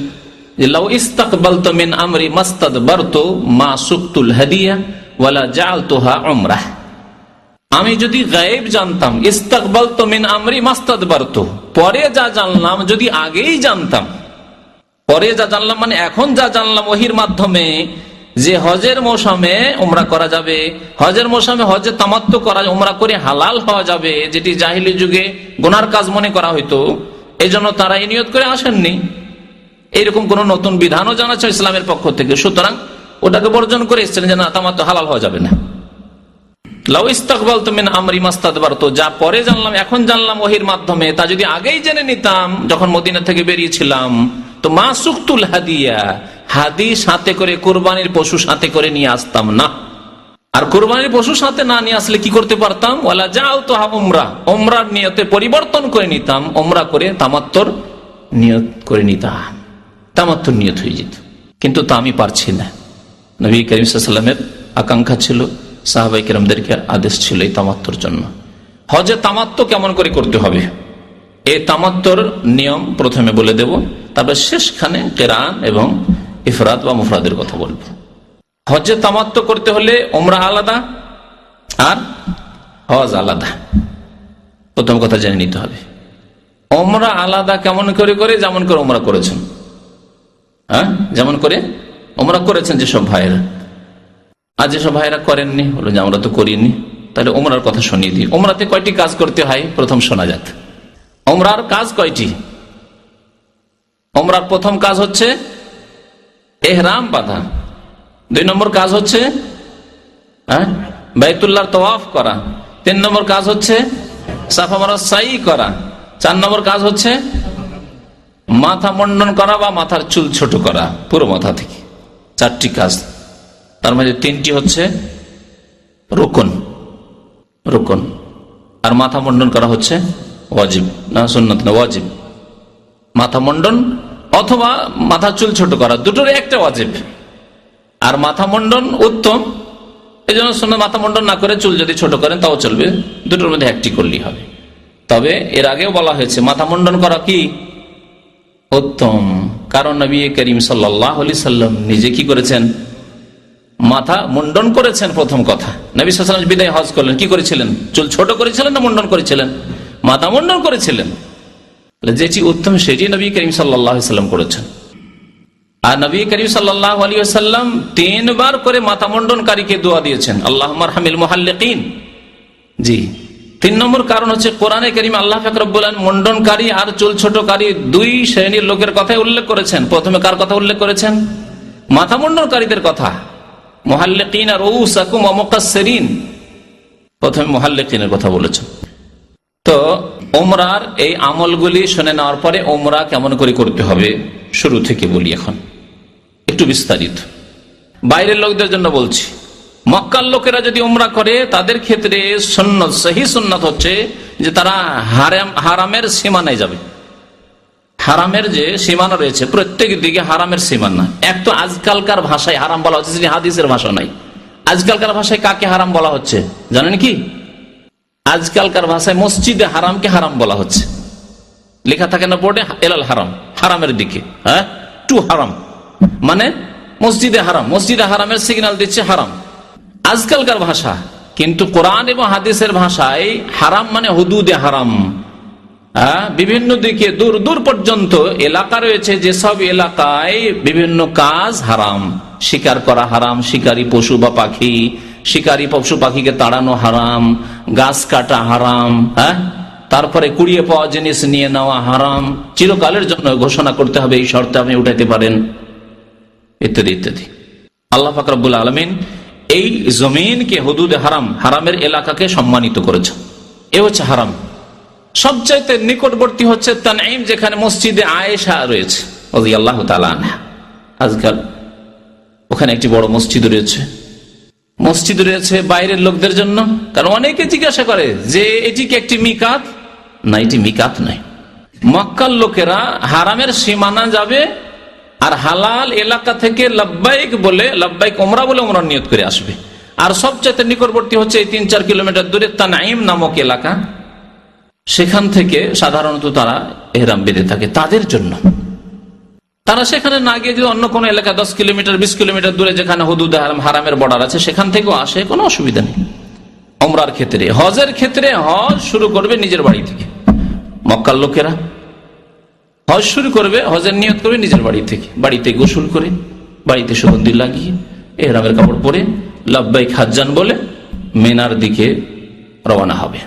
যে লাউ ইস্তাকবালতু মিন আমরি মাস্তাদবারতু মা সুকতুল হাদিয়া ওয়ালা জাআলতুহা উমরাহ। আমি যদি গায়েব জানতাম, ইস্তাকবালতু মিন আমরি মাস্তাদবারতু, পরে যা জানলাম যদি আগেই জানতাম, পরে যা জানলাম মানে এখন যা জানলাম ওহির মাধ্যমে যে হজের মৌসুমে উমরা করা যাবে, হজের মৌসুমে হজে তামাত্তু করা, উমরা করে হালাল হওয়া যাবে, যেটি জাহিলি যুগে গুনার কাজ মনে করা হইতো, এই জন্য তারা এই নিয়ত করে আসেননি। এইরকম কোন নতুন বিধানও জানাচ্ছে ইসলামের পক্ষ থেকে, সুতরাং ওটাকে বর্জন করে এসেছিলেন যে না, তামাত্তু হালাল হওয়া যাবে না। লাউ ইস্তাকবালতু মিন আমরি মাস্তাদবারতু, যা পরে জানলাম এখন জানলাম ওহির মাধ্যমে, তা যদি আগেই জেনে নিতাম যখন মদিনা থেকে বেরিয়েছিলাম, তো মা সুকতুল হাদিয়া, হাদি সাথে করে কুরবানির পশু সাথে করে নিয়ে আসতাম না। আর কুরবানির পশু সাথে না নিয়ে আসলে কি করতে পারতাম? ওয়ালা জাআলতুহা উমরা, উমরার নিয়তে পরিবর্তন করে নিতাম, উমরা করে তামাত্তুর নিয়ত করে নিতাম, তামাত্তুর নিয়ত হয়ে যেত। কিন্তু তা আমি পারছি না। নবী করিম সাল্লাল্লাহু আলাইহি ওয়াসাল্লামের আকাঙ্ক্ষা ছিল, সাহাবায়ে কেরামদেরকে আদেশ ছিল এই তামাত্তুর জন্য। হজে তামাত্তু কেমন করে করতে হবে এই তামাত্তুর নিয়ম প্রথমে বলে দেব, তারপর শেষখানে কিরান এবং ইফরাদ বা মুফরাদের কথা বলবো। হজে তামাত্তু করতে হলে উমরা আলাদা আর হজ আলাদা, প্রথম কথা জেনে নিতে হবে। উমরা আলাদা কেমন করে করে? যেমন করে উমরা করেছেন, হ্যাঁ, যেমন করে উমরা করেছেন যেসব ভাইয়েরা। আর যেসব ভাইয়েরা করেননি, বলো যে আমরা তো করিনি, তাহলে উমরার কথা শুনিয়ে দিই। উমরাতে কয়টি কাজ করতে হয় প্রথম শোনা যাক। উমরার কাজ কয়টি? উমরার প্রথম কাজ হচ্ছে ইহরাম বাঁধা। 2 নম্বর কাজ হচ্ছে বাইতুল্লাহর তাওয়াফ করা। 3 নম্বর কাজ হচ্ছে সাফা মারওয়া সাই করা। 4 নম্বর কাজ হচ্ছে মাথা মুন্ডন করা বা মাথার চুল ছোট করা পুরো মাথা থেকে। 4টি কাজ, তার মধ্যে 3টি হচ্ছে রুকন, রুকন, আর মাথা মুন্ডন করা হচ্ছে ওয়াজিব, না সুন্নাত না, ওয়াজিব। মাথা মুন্ডন অথবা মাথার চুল ছোট করা, দুটোর একটা ওয়াজিব। আর মাথা মুন্ডন উত্তম, এই জন্য সুন্নাত মাথা মুন্ডন না করে চুল যদি ছোট করেন তাও চলবে, দুটোর মধ্যে একটি করলেই হবে। তবে এর আগেও বলা হয়েছে মাথা মুন্ডন করা কি উত্তম, কারণ নবী করিম সাল্লাল্লাহু আলাইহি সাল্লাম নিজে কি করেছেন? মাথা মুন্ডন করেছেন। প্রথম কথা, নবী সাল্লাল্লাহু আলাইহি ওয়াসাল্লাম বিদায় হজ করলেন, কি করেছিলেন? চুল ছোট করেছিলেন না মুন্ডন করেছিলেন? মাথা মুন্ডন করেছিলেন। যেটি উত্তম সেটি নবী করিম সাল্লাল্লাহু আলাইহি সাল্লাম করেছেন। আর নবী করিম সাল্লাল্লাহু আলাইহি ওয়াসাল্লাম 3 বার করে মাথা মুন্ডনকারীকে দোয়া দিয়েছেন, আল্লাহুম্মা আরহামিল মুহাল্লিকিন। জি, 3 নম্বর কারণ হচ্ছে কোরআনে কারীমে আল্লাহ পাক রব্বুল আলামিন মুন্ডনকারী আর চুল ছোটকারী 2 শ্রেণীর লোকের কথাই উল্লেখ করেছেন। প্রথমে কার কথা উল্লেখ করেছেন? মাথা মুন্ডনকারীদের কথা, মুহাল্লিকিন আর রউসাকুম ওয়া মুকাসসিরিন, প্রথমে মুহাল্লিকিনের কথা বলেছেন। তো উমরার এই আমলগুলি শুনে নেওয়ার পরে উমরা কেমন করে করতে হবে শুরু থেকে বলি, এখন একটু বিস্তারিত। বাইরের লোকদের জন্য বলছি, মক্কার লোকেরা যদি উমরা করে তাদের ক্ষেত্রে সুন্নাত, সহি সুন্নাত হচ্ছে যে তারা হারামের সীমানায় যাবে। হারামের যে সীমানা রয়েছে প্রত্যেক দিকে হারামের সীমানা। এক তো আজকালকার ভাষায় হারাম বলা হচ্ছে, যেটি হাদিসের ভাষা নাই। আজকালকার ভাষায় কাকে হারাম বলা হচ্ছে জানেন কি? আজকালকার ভাষায় মসজিদে হারামকে হারাম বলা হচ্ছে। লেখা থাকে না বোর্ডে, এলাল হারাম, হারামের দিকে, হ্যাঁ, টু হারাম, মানে মসজিদে হারাম, মসজিদে হারামের সিগন্যাল দিচ্ছে হারাম, আজকালকার ভাষা। কিন্তু কোরআন এবং হাদিসের ভাষায় হারাম মানে হুদুদে হারাম। বিভিন্ন দিকে দূর দূর পর্যন্ত এলাকা রয়েছে, যেসব এলাকায় বিভিন্ন কাজ হারাম, শিকার করা হারাম, শিকারী পশু বা পাখি শিকারী পশু পাখিকে তাড়ানো হারাম, গাছ কাটা হারাম, হ্যাঁ, তারপরে কুড়িয়ে পাওয়া জিনিস নিয়ে নেওয়া হারাম, চিরকালের জন্য ঘোষণা করতে হবে, এই শর্তে আপনি উঠাইতে পারেন, ইত্যাদি ইত্যাদি। আল্লাহ পাক রব্বুল আলামিন এই জমিনকে হুদুদে হারাম, হারামের এলাকাকে সম্মানিত করেছে। এ হচ্ছে হারাম। সবচাইতে নিকটবর্তী হচ্ছে তানঈম, যেখানে মসজিদে আয়েশা রয়েছে রাদিয়াল্লাহু তাআলা আনহা। আজকাল ওখানে একটি বড় মসজিদ রয়েছে বাইরের লোকদের জন্য, কারণ অনেকে জিজ্ঞাসা করে যে এটি কি একটি মিকাত? না, এটি মিকাত নয়। মক্কার লোকেরা হারামের সীমানা যাবে আর হালাল এলাকা থেকে লাব্বাইক বলে, লাব্বাইক ওমরা বলে ওমরার নিয়ত করে আসবে। আর সবচেয়ে নিকটবর্তী হচ্ছে এই 3-4 কিলোমিটার দূরে তানঈম নামক এলাকা, সেখান থেকে সাধারণত তারা ইহরাম বেঁধে থাকে তাদের জন্য। তারা সেখানে না গিয়ে যদি অন্য কোনো এলাকা 10 কিলোমিটার 20 কিলোমিটার দূরে যেখানে হুদুদ হারামের বর্ডার আছে সেখান থেকেও আসে, কোনো অসুবিধা নেই। ওমরার ক্ষেত্রে, হজের ক্ষেত্রে হজ শুরু করবে নিজের বাড়ি থেকে। মক্কার লোকেরা হজ শুরু করবে, হজের নিয়ত করবে নিজের বাড়ি থেকে, বাড়িতে গোসল করে, বাড়িতে সুগন্ধি লাগিয়ে, ইহরামের কাপড় পরে লাব্বাইক হাজ্জান বলে মিনার দিকে রওনা হবে।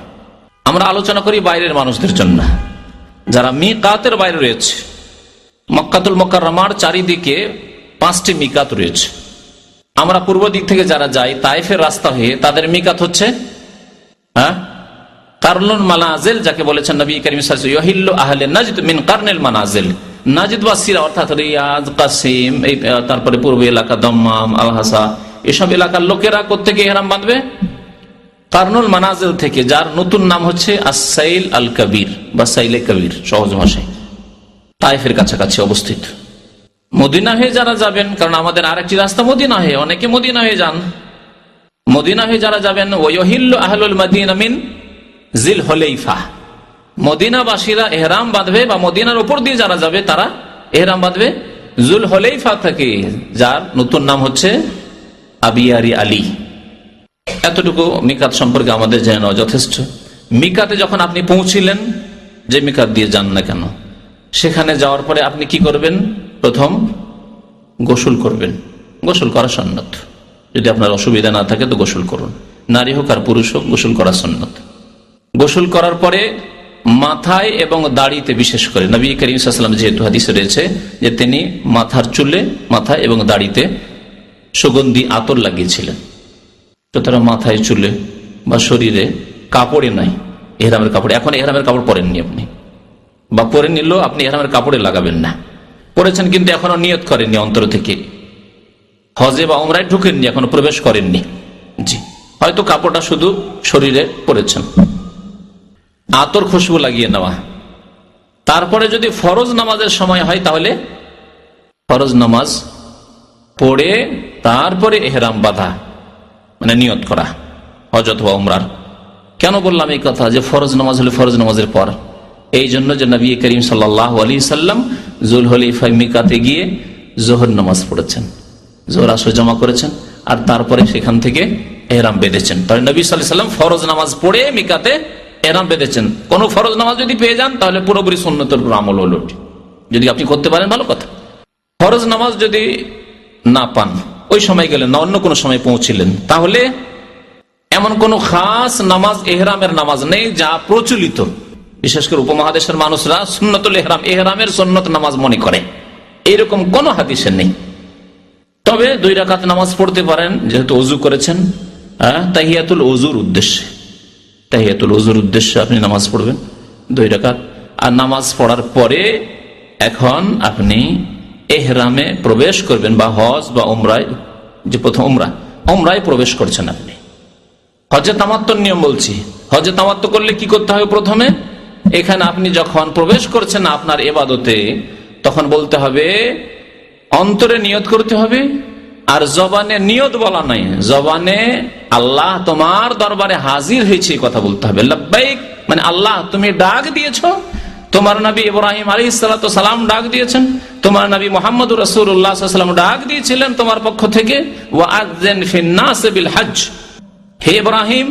আমরা আলোচনা করি বাইরের মানুষদের জন্য, যারা মিকাতের বাইরে রয়েছে। মক্কাতুল মুকাররমার চারিদিকে 5টি মিকাত রয়েছে। আমরা পূর্ব দিক থেকে যারা যাই তায়েফের রাস্তা হয়ে, তাদের মিকাত হচ্ছে কারনুল মানাজিল, যাকে বলেছেন নবী করিম সাল্লাল্লাহু আলাইহি ওয়াসাল্লাম, ইউহিল্লু আহলে নাজদ মিন কারনিল মানাজিল। নাজদবাসীরা অর্থাৎ রিয়াদ, কাসিম, তারপরে পূর্ব এলাকা দম্মাম, আল-হাসা, এসব এলাকার লোকেরা কোত্থেকে ইহরাম বাঁধবে? কারনুল মানাজিল থেকে, যার নতুন নাম হচ্ছে আস-সাইল আল কবির বা সাইলে কবির, সহজ ভাষায় তায়েফের কাছাকাছি অবস্থিত। মদিনা হয়ে যারা যাবেন, কারণ আমাদের আরেকটি রাস্তা মদিনা হয়ে, অনেকে মদিনা হয়ে যান, মদিনা হয়ে যারা যাবেন, ওয়াহিল্লু আহলুল মাদিনা মিন জিল হুলাইফা, মদিনাবাসীরা ইহরাম বাঁধবে বা মদিনার উপর দিয়ে যারা যাবে তারা ইহরাম বাঁধবে জুল হুলাইফা থেকে, যার নতুন নাম হচ্ছে আবিয়ারি আলী। এতটুকু মিকাত সম্পর্কে আমাদের জেনে নেওয়া যথেষ্ট। মিকাতে যখন আপনি পৌঁছিলেন, যে মিকাত দিয়ে যান না কেন, সেখানে যাওয়ার পরে আপনি কি করবেন? প্রথম গোসল করবেন। গোসল করা সুন্নত, যদি আপনার অসুবিধা না থাকে তো গোসল করুন, নারী হোক আর পুরুষ হোক, গোসল করা সুন্নত। গোসল করার পরে মাথায় এবং দাড়িতে, বিশেষ করে নবী করিম সাল্লাল্লাহু আলাইহি ওয়াসাল্লাম যেহেতু হাদিসে রয়েছে যে তিনি মাথার চুলে, মাথায় এবং দাড়িতে সুগন্ধি আতর লাগিয়েছিলেন, সুতরাং মাথায়, চুলে বা শরীরে কাপড়ে নাই, ইহরামের কাপড়ে। এখন ইহরামের কাপড় পরেননি আপনি, বা পরে নিলেও আপনি ইহরামের কাপড়ে লাগাবেন না। পরেছেন কিন্তু এখনো নিয়ত করেননি অন্তর থেকে, হজে বা উমরায় ঢুকেননি, এখনো প্রবেশ করেননি, জি, হয়তো কাপড়টা শুধু শরীরে পরেছেন। আতর খুশবু লাগিয়ে নেওয়া। তারপরে যদি ফরজ নামাজের সময় হয়, তাহলে ফরজ নামাজ পড়ে তারপরে ইহরাম বাঁধা, মানে নিয়ত করা হজ অথবা উমরার। কেন বললাম এই কথা যে ফরজ নামাজ হলে ফরজ নামাজের পর? এই জন্য যে নবী করিম সাল্লাল্লাহু আলাইহি সাল্লাম জুল হুলাইফা মিকাতে গিয়ে জোহর নামাজ পড়েছেন, জোহর আসর জমা করেছেন, আর তারপরে সেখান থেকে ইহরাম বেঁধেছেন। তাহলে নবী সাল্লাল্লাহু আলাইহি সাল্লাম ফরজ নামাজ পড়ে মিকাতে ইহরাম বেঁধেছেন। কোন ফরজ নামাজ যদি পেয়ে যান তাহলে পুরোপুরি সুন্নতের উপর আমল হলো, যদি আপনি করতে পারেন ভালো কথা। ফরজ নামাজ যদি না পান, ওই সময় গেলেন না, অন্য কোনো সময় পৌঁছিলেন, তাহলে এমন কোন খাস নামাজ ইহরামের নামাজ নেই যা প্রচলিত, বিশেষ করে উপমহাদেশের মানুষরা সুন্নতুল ইহরাম, ইহরামের সুন্নত নামাজ মনে করে, এরকম কোন হাদিসে নেই। তবে 2 রাকাত নামাজ পড়তে পারেন, যেহেতু ওযু করেছেন, তাহিয়াতুল ওযুর উদ্দেশ্যে, তাহিয়াতুল ওযুর উদ্দেশ্যে আপনি নামাজ পড়বেন 2 রাকাত। আর নামাজ পড়ার পরে এখন আপনি ইহরামে প্রবেশ করবেন, বা হজ বা উমরায়, যে প্রথম উমরায় প্রবেশ করছেন আপনি। হজে তামাত্তুর নিয়ম বলছি, হজে তামাত্তু করলে কি করতে হবে? প্রথমে এখানে আপনি যখন প্রবেশ করছেন আপনার ইবাদতে, তখন বলতে হবে, অন্তরে নিয়ত করতে হবে, আর জবানে নিয়ত বলা নাই, জবানে আল্লাহ তোমার দরবারে হাজির হয়েছে কথা বলতে হবে। লাব্বাইক মানে আল্লাহ তুমি ডাক দিয়েছো, তোমার নবী ইব্রাহিম আলাইহিস সালাতু সালাম ডাক দিয়েছেন, তোমার নবী মুহাম্মদুর রাসূলুল্লাহ সাল্লাল্লাহু আলাইহি ওয়াসাল্লাম ডাক দিয়েছিলেন তোমার পক্ষ থেকে, ওয়াআযযিন ফিন নাস বিল হজ, হে ইব্রাহিম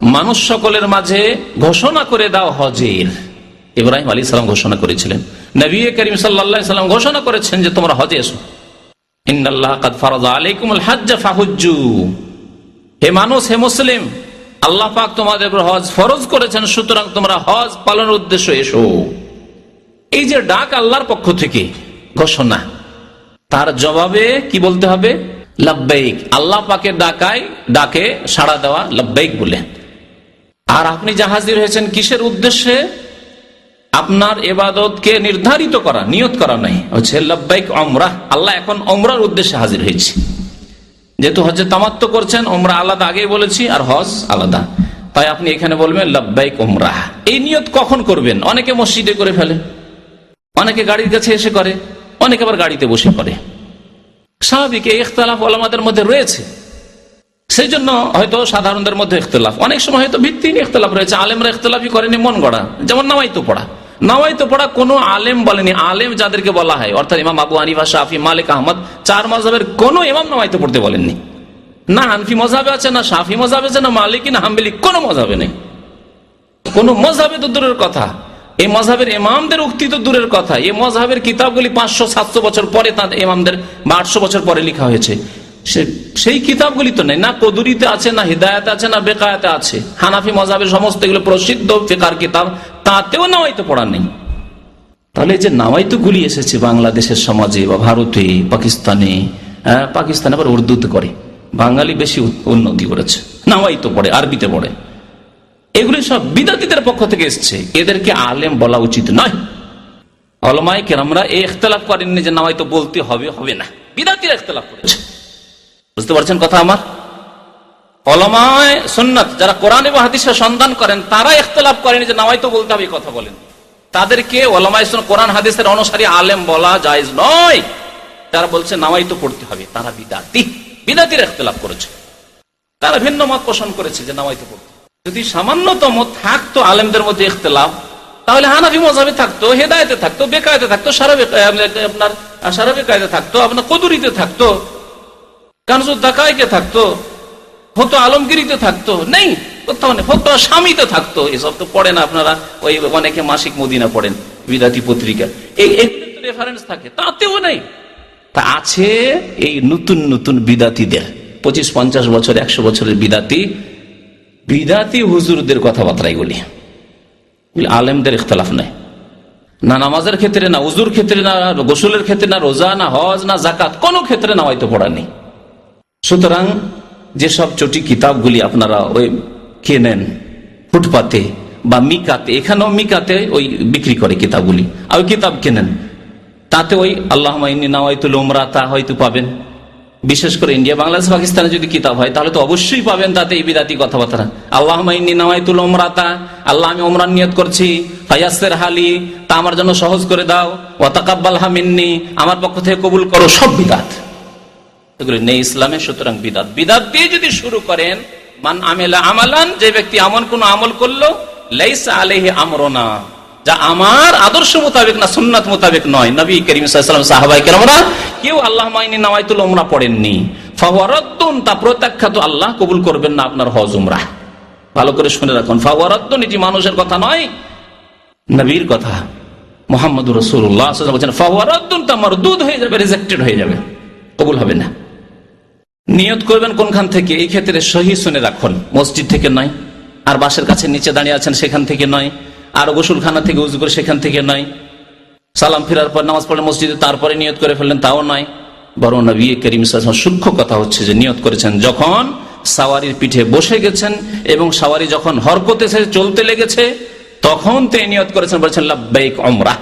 মানুষ সকলের মাঝে ঘোষণা করে দাও হজের। ইব্রাহিম আলাইহিস সালাম ঘোষণা করেছিলেন, নবী করিম সাল্লাল্লাহু আলাইহি ওয়াসাল্লাম ঘোষণা করেছেন যে তোমরা হজে এসো। ইন্নাল্লাহ কাদ ফারাযা আলাইকুমুল হজ্জ ফাহুজ্জু, হে মানুষ, হে মুসলিম, আল্লাহ পাক তোমাদের উপর হজ ফরজ করেছেন, সুতরাং তোমরা হজ পালনের উদ্দেশ্য এসো। এই যে ডাক আল্লাহর পক্ষ থেকে ঘোষণা, তার জবাবে কি বলতে হবে? লাব্বাইক। আল্লাহ পাকের ডাকে সাড়া দেওয়া লাব্বাইক বলে। আর আপনি যে হাজির হয়েছেন কিসের উদ্দেশ্যে? আপনার ইবাদতকে নির্ধারিত করা, নিয়ত করা নাই, হচ্ছে লাব্বাইক উমরাহ। আল্লাহ এখন উমরার উদ্দেশ্যে হাজির হয়েছে। যেহেতু হজ্জে তামাত্তু করছেন, উমরা আলাদা আগেই বলেছি, আর হজ আলাদা, তাই আপনি এখানে বলবেন লাব্বাইক উমরাহ। এই নিয়ত কখন করবেন? অনেকে মসজিদে করে ফেলে, অনেকে গাড়ির কাছে এসে করে, অনেকে আবার গাড়িতে বসে করে। স্বাভাবিক, এই ইখতিলাফ উলামাদের মধ্যে রয়েছে, সেই জন্য হয়তো সাধারণদের মধ্যে ইখতিলাফ, অনেক সময় হয়তো ভিত্তিহীন ইখতিলাফ রয়েছে। আলেমরা ইখতিলাফই করেনি, মন গড়া। যেমন নামাইতো পড়া, নামাইতো পড়া কোনো আলেম বলেনি। আলেম যাদেরকে বলা হয়, অর্থাৎ ইমাম আবু হানিফা, শাফি, মালিক, আহমদ, চার মাযহাবের কোনো ইমাম নামাইতো পড়তে বলেননি। না হানফি মযহাবে আছে, না শাফি মযহাবে আছে, না মালিকি, না হাম্বলি, কোনো মযহাবে নেই। কোনো মযহাবে তো দূরের কথা, এই মযহাবের ইমামদের উক্তি তো দূরের কথা। এই মযহাবের কিতাবগুলি 500-700 বছর পরে তাদের ইমামদের, বা 800 বছর পরে লেখা হয়েছে। সেই কিতাবগুলি তো নেই, না কদুরিতে আছে, না হিদায়াতে আছে, না বেকায়াতে আছে। হানাফি মযহাবের সমস্ত এগুলো প্রসিদ্ধ ফিকহার কিতাব, তাতেও নামাইতো পড়া নেই। তাহলে যে নামাইতো গুলি এসেছে বাংলাদেশের সমাজে বা ভারতে, পাকিস্তানে, পাকিস্তানে আবার উর্দুতে করে, বাঙালি বেশি উন্নতি করেছে, নামাইতো পড়ে, আরবিতে পড়ে। এগুলি সব বিদাতীদের পক্ষ থেকে এসছে, এদেরকে আলেম বলা উচিত নয়। উলামায়ে কেরামরা এই ইখতিলাফ করেননি যে নামাইতো বলতে হবে, হবে না। বিদাতীরা ইখতিলাফ করেছে, বুঝতে পারছেন কথা আমার? উলামায়ে সুন্নাত যারা কোরআন এবং হাদিসের সন্ধান করেন, তারা ইখতিলাফ করেনি যে নামাইতো বলতে হবে, এই কথা বলেন। তাদেরকে উলামায়ে সুন্নাত, কোরআন হাদিসের অনুসারী আলেম বলা জায়েজ নয়। তারা বলছে নামাইতো পড়তে হবে, তারা বিদাতি। বিদাতীরা ইখতিলাফ করেছে, তারা ভিন্ন মত পোষণ করেছে যে নামাইতো পড়তে। যদি সামান্যতম থাকতো আলেমদের মধ্যে ইখতিলাফ, তাহলে হানাফি মযহাবে থাকতো, হেদায়েতে থাকতো, বেকায়েতে থাকতো, আপনার সারা বেকায়েতে থাকতো, আপনার কদুরিতে থাকতো, কানজুদ দাকাইকে থাকতো, হতো আলমগিরিতে থাকতো, নেই কোথাও নেই। ফতোয়া স্বামীতে থাকতো, এসব তো পড়েন আপনারা। ওই অনেকে মাসিক মদিনা পড়েন, বিদাতি পত্রিকা, এই রেফারেন্স থাকে, তাতেও নেই। তা আছে এই নতুন নতুন বিদাতিদের, 25-50 বছর 100 বছরের বিদাতি হুজুরদের কথাবার্তা এগুলি। আলেমদের ইখতিলাফ নাই, না নামাজের ক্ষেত্রে, না উজুর ক্ষেত্রে, না গোসলের ক্ষেত্রে, না রোজা, না হজ, না জাকাত, কোনো ক্ষেত্রে নামাইতো পড়া নেই। সুতরাং যেসব চটি কিতাবগুলি আপনারা ওই কেনেন ফুটপাতে বা মিকাতে, এখানেও মিকাতে ওই বিক্রি করে কিতাবগুলি, আর ওই কিতাব কেনেন, তাতে ওই আল্লাহুম্মা ইন্নী নাওয়াইতুল উমরা তা হয়তো পাবেন। বিশেষ করে ইন্ডিয়া, বাংলাদেশ, পাকিস্তানে যদি কিতাব হয় তাহলে তো অবশ্যই পাবেন তাতে এই বিদাতি কথাবার্তা। আল্লাহুম্মা ইন্নী নাওয়াইতুল উমরাতা, আল্লাহ আমি উমরার নিয়ত করছি, ফায়াসসির হালি, তা আমার জন্য সহজ করে দাও, ওয়া তাকাব্বালহা মিন্নি, আমার পক্ষ থেকে কবুল করো। সব বিদাত, এগুলো নেই ইসলামে। সুতরাং বিদাত দিয়ে যদি শুরু করেন, মান আমিলা আমালান, যে ব্যক্তি এমন কোন আমল করলো, লাইসা আলাইহি আমরুনা, যা আমার আদর্শ মোতাবেক না, সুন্নাত মোতাবেক নয়, নবী করিম সাল্লাল্লাহু আলাইহি ওয়াসাল্লাম, সাহাবায়ে কেরামরা কেউ আল্লাহুম্মা ইন্নী নাওয়াইতুল উমরা পড়েননি, ফাহুয়া রাদ্দুন, তা প্রত্যাখ্যাত, আল্লাহ কবুল করবেন না আপনার হজ উমরা। ভালো করে শুনে রাখুন, ফাহুয়া রাদ্দুন, এটি মানুষের কথা নয়, নবীর কথা। মুহাম্মদুর রাসূলুল্লাহ সাল্লাল্লাহু আলাইহি ওয়াসাল্লাম বলেছেন ফাহুয়া রাদ্দুন, তা মারদুদ হয়ে যাবে, রিজেক্টেড হয়ে যাবে, কবুল হবে না। নিয়ত করবেন কোনখান থেকে? এই ক্ষেত্রে সহি শুনে রাখুন, মসজিদ থেকে নয়, আর বাসের কাছে নিচে দাঁড়িয়ে আছেন সেখান থেকে নয়, আর গোসলখানা থেকে উজু করে সেখান থেকে নয়, সালাম ফেরার পর নামাজ পড়ে মসজিদে তারপরে নিয়ত করে ফেললেন, তাও নয়। বরং নবী করিম সাল্লাল্লাহু আলাইহি ওয়াসাল্লাম সূক্ষ্ম কথা হচ্ছে যে নিয়ত করেছেন যখন সাওয়ারির পিঠে বসে গেছেন এবং সাওয়ারি যখন হরকতে চলতে লেগেছে, তখন তিনি নিয়ত করেছেন, বলেছেন লাব্বাইক উমরা,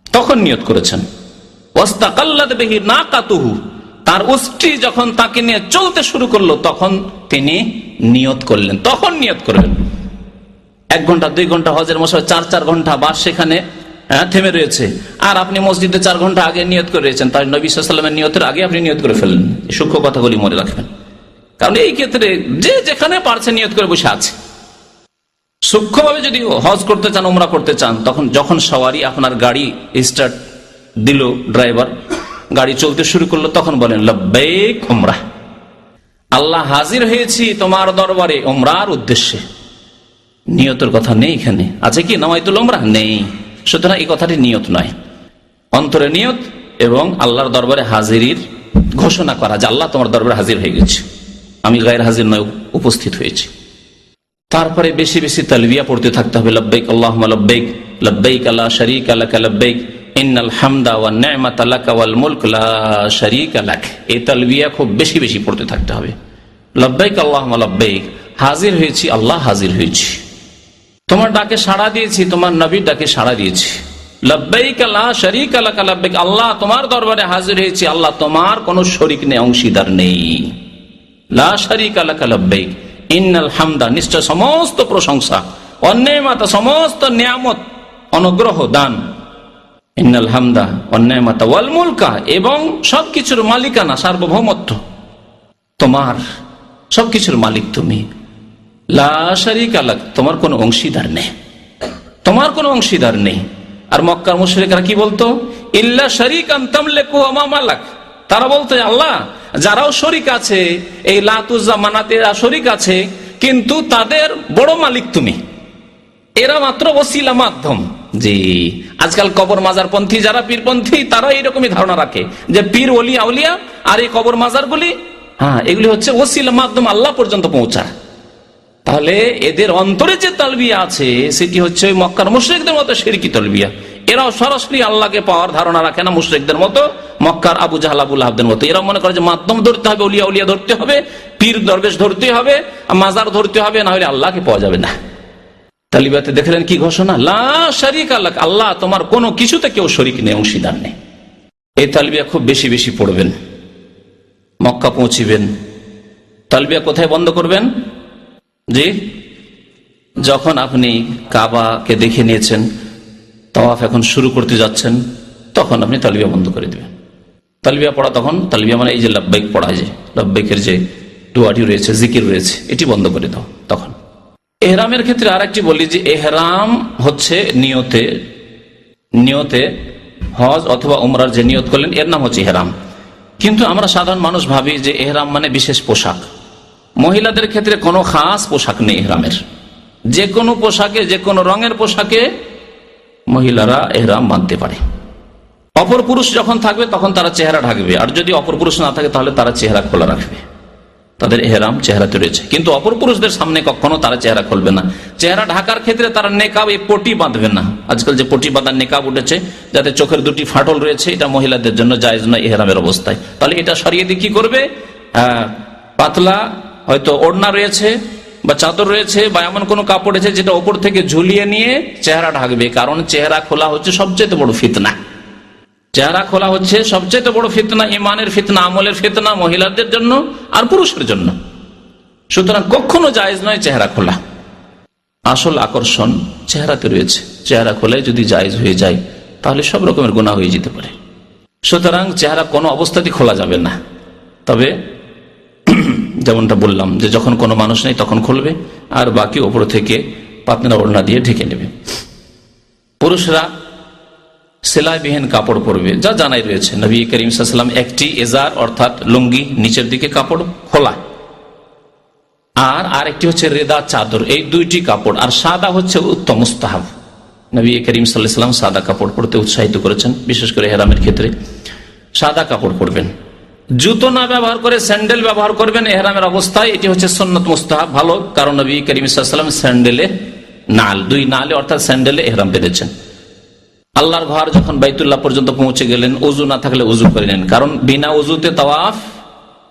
তখন নিয়ত করেছেন। ওয়াস্তাকাল্লাত বিহি নাকাতুহু, তার উষ্ট্রি যখন তাকে নিয়ে চলতে শুরু করলো, তখন তিনি নিয়ত করলেন, তখন নিয়ত করবেন। 1 ঘন্টা 2 ঘন্টা হজের মশাই 4 ঘন্টা বাস সেখানে থেমে রয়েছে, আর আপনি মসজিদে 4 ঘন্টা আগে নিয়ত করে রয়েছেন, তাই নবী সাল্লাল্লাহু আলাইহি ওয়াসাল্লামের নিয়তের আগে আপনি নিয়ত করে ফেললেন। সূক্ষ্ম কথাগুলি মনে রাখবেন, কারণ এই ক্ষেত্রে যে যেখানে পারছে নিয়ত করে বসে আছে। সূক্ষ্মভাবে যদি হজ করতে চান, উমরা করতে চান, তখন যখন সওয়ারি আপনার গাড়ি স্টার্ট দিল, ড্রাইভার গাড়ি চলতে শুরু করলো, তখন বলেন লাব্বাইক উমরা, আল্লাহ হাজির হয়েছি তোমার দরবারে উমরার উদ্দেশ্যে। নিয়তের কথা নেই এখানে, আছে কি নাওয়াইতুল উমরা? নেই। সুতরাং এই কথাটি নিয়ত নয়, অন্তরে নিয়ত এবং আল্লাহর দরবারে হাজিরির ঘোষণা করা যে আল্লাহ তোমার দরবারে হাজির হয়ে গেছে। আমি গায়ের হাজির নয়, উপস্থিত হয়েছি। তারপরে বেশি বেশি তালবিয়া পড়তে থাকতে হবে, লব্বাইক আল্লাহুম্মা লব্বাইক, লব্বাইক লা শারীকা লাকা লব্বাইক, ইন্নাল হামদা ওয়ান নি'মাতা লাকা ওয়াল মুলক লা শারীকা লাক। এই তালবিয়া খুব বেশি বেশি পড়তে থাকতে হবে। লব্বাইক আল্লাহুম্মা লব্বাইক, হাজির হয়েছি, আল্লাহ হাজির হয়েছি, তোমার ডাকে সাড়া দিয়েছি, তোমার নবীর ডাকে সাড়া দিয়েছি। লব্বাইক লা শারীকা লাকা লব্বাইক, আল্লাহ তোমার দরবারে হাজির হয়েছি, আল্লাহ তোমার কোনো শরীক নেই, অংশীদার নেই। লা শারীকা লাকা লব্বাইক, ইন্নাল হামদা, নিশ্চয় সমস্ত প্রশংসা, অন্যায়মাতা, সমস্ত নিয়ামত, অনুগ্রহ, দান, ইন্নাল হামদা অন্যায়মাতা ওয়াল মুলকা, এবং সবকিছুর মালিকানা, সার্বভৌমত্ব তোমার, সবকিছুর মালিক তুমি। লা শারীকা লাক, তোমার কোনো অংশীদার নেই, তোমার কোনো অংশীদার নেই। আর মক্কার মুশরিকরা কি বলতো? ইল্লা শারীকান তামলিকু ওয়া মা মালাক, তারা বলতো আল্লাহ যারাও শরীক আছে, এই লাত উজ্জা মানাতে শরীক আছে, কিন্তু তাদের বড় মালিক তুমি, এরা মাত্র ওসিলা, মাধ্যম। জি, আজকাল কবর মাজার পন্থী যারা, পীরপন্থী, তারা এইরকমই ধারণা রাখে যে পীর ওলি আউলিয়া আর এই কবর মাজার গুলি, এগুলি হচ্ছে ওসিলা, মাধ্যম আল্লাহ পর্যন্ত পৌঁছার। তাহলে এদের অন্তরে যে তালবিয়া আছে সেটি হচ্ছে মক্কার মুশরিকদের মতো শিরকি তালবিয়া। এরাও সরাসরি আল্লাহকে পাওয়ার ধারণা রাখে না মুশরিকদের মতো, মক্কার আবু জাহাল আবু লাহাবদের মতো। এরা মনে করে যে মাধ্যম ধরতে হবে, উলিয়া উলিয়া ধরতে হবে, পীর দরবেশ ধরতে হবে, মাজার ধরতে হবে, না হলে আল্লাহকে পাওয়া যাবে না। তালিবাতে দেখলেন কি ঘোষণা? লা শারীকা লাক, আল্লাহ তোমার কোনো কিছুতে কেউ শরীক নেই, অংশীদার নেই। এই তালবিয়া খুব বেশি বেশি পড়বেন। মক্কা পৌঁছিবেন, তালবিয়া কোথায় বন্ধ করবেন? জি, যখন আপনি কাবাকে দেখে নিয়েছেন, তাওয়াফ এখন শুরু করতে যাচ্ছেন, তখন আপনি তালবিয়া বন্ধ করে দিবেন। তালবিয়া পড়া তখন, তালবিয়া মানে এই যে লব্বাইক পড়া, যে লব্বাইকের যে দুয়াটি রয়েছে, জিকির রয়েছে, এটি বন্ধ করে দাও। তখন এহরামের ক্ষেত্রে আর একটি বলি যে এহরাম হচ্ছে নিয়তে হজ অথবা উমরার যে নিয়ত করলেন, এর নাম হচ্ছে এহরাম। কিন্তু আমরা সাধারণ মানুষ ভাবি যে এহরাম মানে বিশেষ পোশাক। মহিলাদের ক্ষেত্রে কোনো খাস পোশাক নেই এহরামের। যে কোনো পোশাকে, যে কোনো রঙের পোশাকে মহিলারা এহরাম বাঁধতে পারে। অপর পুরুষ যখন থাকবে তখন তারা চেহারা ঢাকবে, আর যদি অপর পুরুষ না থাকে তাহলে তারা চেহারা খোলা রাখবে। তাদের এহরাম চেহারাতে রয়েছে, কিন্তু অপর পুরুষদের সামনে কখনো তারা চেহারা খুলবে না। চেহারা ঢাকার ক্ষেত্রে তারা নেকাব, এই পটি বাঁধবে না। আজকাল যে পটি বাঁধার নেকাব উঠেছে, যাতে চোখের দুটি ফাটল রয়েছে, এটা মহিলাদের জন্য জায়েজ নয় এহরামের অবস্থায়। তাহলে এটা সরিয়ে দিয়ে কি করবে? পাতলা হয়তো ওড়না রয়েছে বা চাদর রয়েছে বা এমন কোনো কাপড় রয়েছে যেটা ওপর থেকে ঝুলিয়ে নিয়ে চেহারা ঢাকবে। কারণ চেহারা খোলা হচ্ছে সবচেয়ে বড় ফিতনা। চেহারা খোলা হচ্ছে সবচেয়ে বড় ফিতনা, ইমানের ফিতনা, আমলের ফিতনা, মহিলাদের জন্য আর পুরুষের জন্য। সুতরাং কখনো জায়েজ নয় চেহারা খোলা। আসল আকর্ষণ চেহারাতে রয়েছে। চেহারা খোলায় যদি জায়েজ হয়ে যায় তাহলে সব রকমের গুনাহ হয়ে যেতে পারে। সুতরাং চেহারা কোনো অবস্থাতেই খোলা যাবে না। তবে যেমনটা বললাম যে যখন কোনো মানুষ নেই তখন খুলবে, আর বাকি ওপর থেকে পাতলা ওড়না দিয়ে ঢেকে নেবে। পুরুষরা সেলাইবিহীন কাপড় পরবে, যা জানাই রয়েছে। নবী করিম সাল্লাল্লাহু আলাইহি ওয়াসাল্লাম একটি এজার অর্থাৎ লুঙ্গি, নিচের দিকে কাপড় খোলা, আর আরেকটি হচ্ছে রেদা চাদর, এই দুইটি কাপড়। আর সাদা হচ্ছে উত্তম, মুস্তাহাব। নবী করিম সাল্লাল্লাহু আলাইহি ওয়াসাল্লাম সাদা কাপড় পরতে উৎসাহিত করেছেন, বিশেষ করে ইহরামের ক্ষেত্রে সাদা কাপড় পরবেন। জুতো না ব্যবহার করে স্যান্ডেল ব্যবহার করবেন ইহরামের অবস্থায়, এটি হচ্ছে সুন্নাত, মুস্তাহাব, ভালো। কারণ নবী করিম সাল্লাল্লাহু আলাইহি ওয়াসাল্লাম স্যান্ডেলে নাল, দুই নালে অর্থাৎ স্যান্ডেলে ইহরাম বেঁধেছেন। আল্লাহর ঘর যখন বাইতুল্লাহ পর্যন্ত পৌঁছে গেলেন, উজু না থাকলে উজু করে নেন, কারণ বিনা উজুতে তাওয়াফ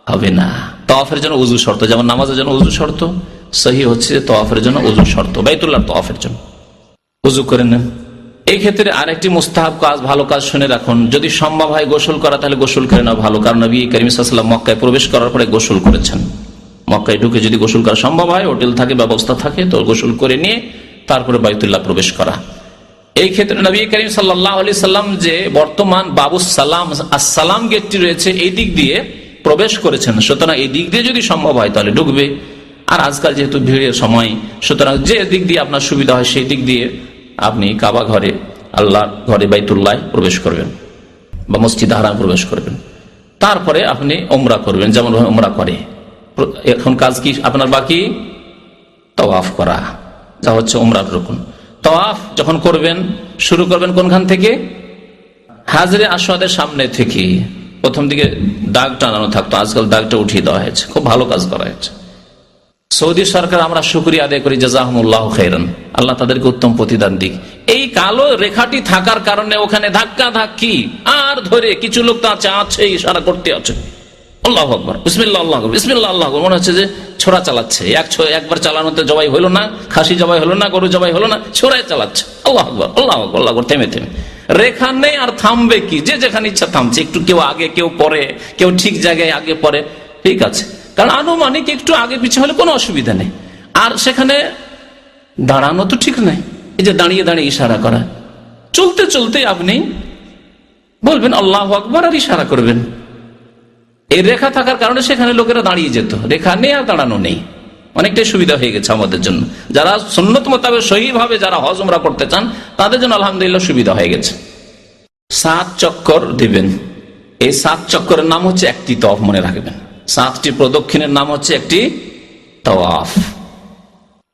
হবে না। তাওয়াফের জন্য উজু শর্ত, যেমন নামাজের জন্য উজু শর্ত, সহি হচ্ছে তাওয়াফের জন্য উজু শর্ত, বাইতুল্লাহর তাওয়াফের জন্য উজু করে নেন। এই ক্ষেত্রে আরেকটি মুস্তাহাব কাজ, ভালো কাজ শুনে রাখুন, যদি সম্ভব হয় গোসল করা তাহলে গোসল করে নেওয়া ভালো। কারণ নবী করিম সাল্লাল্লাহু আলাইহি ওয়াসাল্লাম মক্কায় প্রবেশ করার পরে গোসল করেছেন। মক্কায় ঢুকে যদি গোসল করা সম্ভব হয়, হোটেল থাকে, ব্যবস্থা থাকে, তো গোসল করে নিয়ে তারপরে বাইতুল্লাহ প্রবেশ করা। এই ক্ষেত্রে নবী করিম সাল্লাল্লাহু আলাইহি সাল্লাম যে বর্তমান বাবুস সালাম, আসসালাম গেটটি রয়েছে, এই দিক দিয়ে প্রবেশ করেছেন। সুতরাং এই দিক দিয়ে যদি সম্ভব হয় তাহলে ঢুকবে। আর আজকাল যেহেতু ভিড়ের সময়, সুতরাং যে দিক দিয়ে আপনার সুবিধা হয় সেই দিক দিয়ে আপনি কাবা ঘরে, আল্লাহর ঘরে, বাইতুল্লাহ প্রবেশ করবেন বা মসজিদ হারাম প্রবেশ করবেন। তারপরে আপনি উমরা করবেন, যেমন উমরা করে। এখন কাজ কি আপনার বাকি? তাওয়াফ করা, যা হচ্ছে উমরার রুকন। তাওয়াফ যখন করবেন, শুরু করবেন কোনখান থেকে? হাজরে আসওয়াদের সামনে থেকে। প্রথম দিকে দাগ টানানো থাকতো, আজকাল দাগটা উঠিয়ে দেওয়া হয়েছে। খুব ভালো কাজ করা হয়েছে। সৌদি সরকার আমরা শুকরিয়া আদায় করি, জাযাহুমুল্লাহু খাইরান, আল্লাহ তাদেরকে উত্তম প্রতিদান দিক। এই কালো রেখাটি থাকার কারণে ওখানে ধাক্কা ধাক্কি আর ধরে কিছু লোক তো আছে ইশারা করতে আছে, আল্লাহু আকবার, বিসমিল্লাহ আল্লাহু আকবার, বিসমিল্লাহ আল্লাহু আকবার, মনে হচ্ছে যে ছোরা চালাচ্ছে। একবার চালানোতে জবাই হলো না, খাসি জবাই হলো না, গরু জবাই হলো না, ছোরাই চালাচ্ছে, আল্লাহু আকবার আল্লাহু আকবার আল্লাহু আকবার, থেমে থেমে। রেখা নেই আর থামবে কি, যে যেখানে ইচ্ছা থামছে, একটু কেউ আগে কেউ পরে, কেউ ঠিক জায়গায় আগে পরে, ঠিক আছে, কারণ আনুমানিক একটু আগে পিছিয়ে হলে কোনো অসুবিধা নেই। আর সেখানে দাঁড়ানো তো ঠিক নাই, এই যে দাঁড়িয়ে দাঁড়িয়ে ইশারা করা, চলতে চলতে আপনি বলবেন আল্লাহু আকবার আর ইশারা করবেন। এই রেখা থাকার কারণে সেখানে লোকেরা দাঁড়িয়ে যেত, রেখা নেই আর দাঁড়ানো নেই, অনেকটাই সুবিধা হয়ে গেছে আমাদের জন্য। যারা সুন্নত মোতাবেক সহিভাবে যারা হজ উমরা করতে চান তাদের জন্য আলহামদুলিল্লাহ সুবিধা হয়ে গেছে। 7 চক্কর দিবেন। এই 7 চক্করের নাম হচ্ছে একটি তওয়াফ, মনে রাখবেন। 7টি প্রদক্ষিণের নাম হচ্ছে একটি তওয়াফ।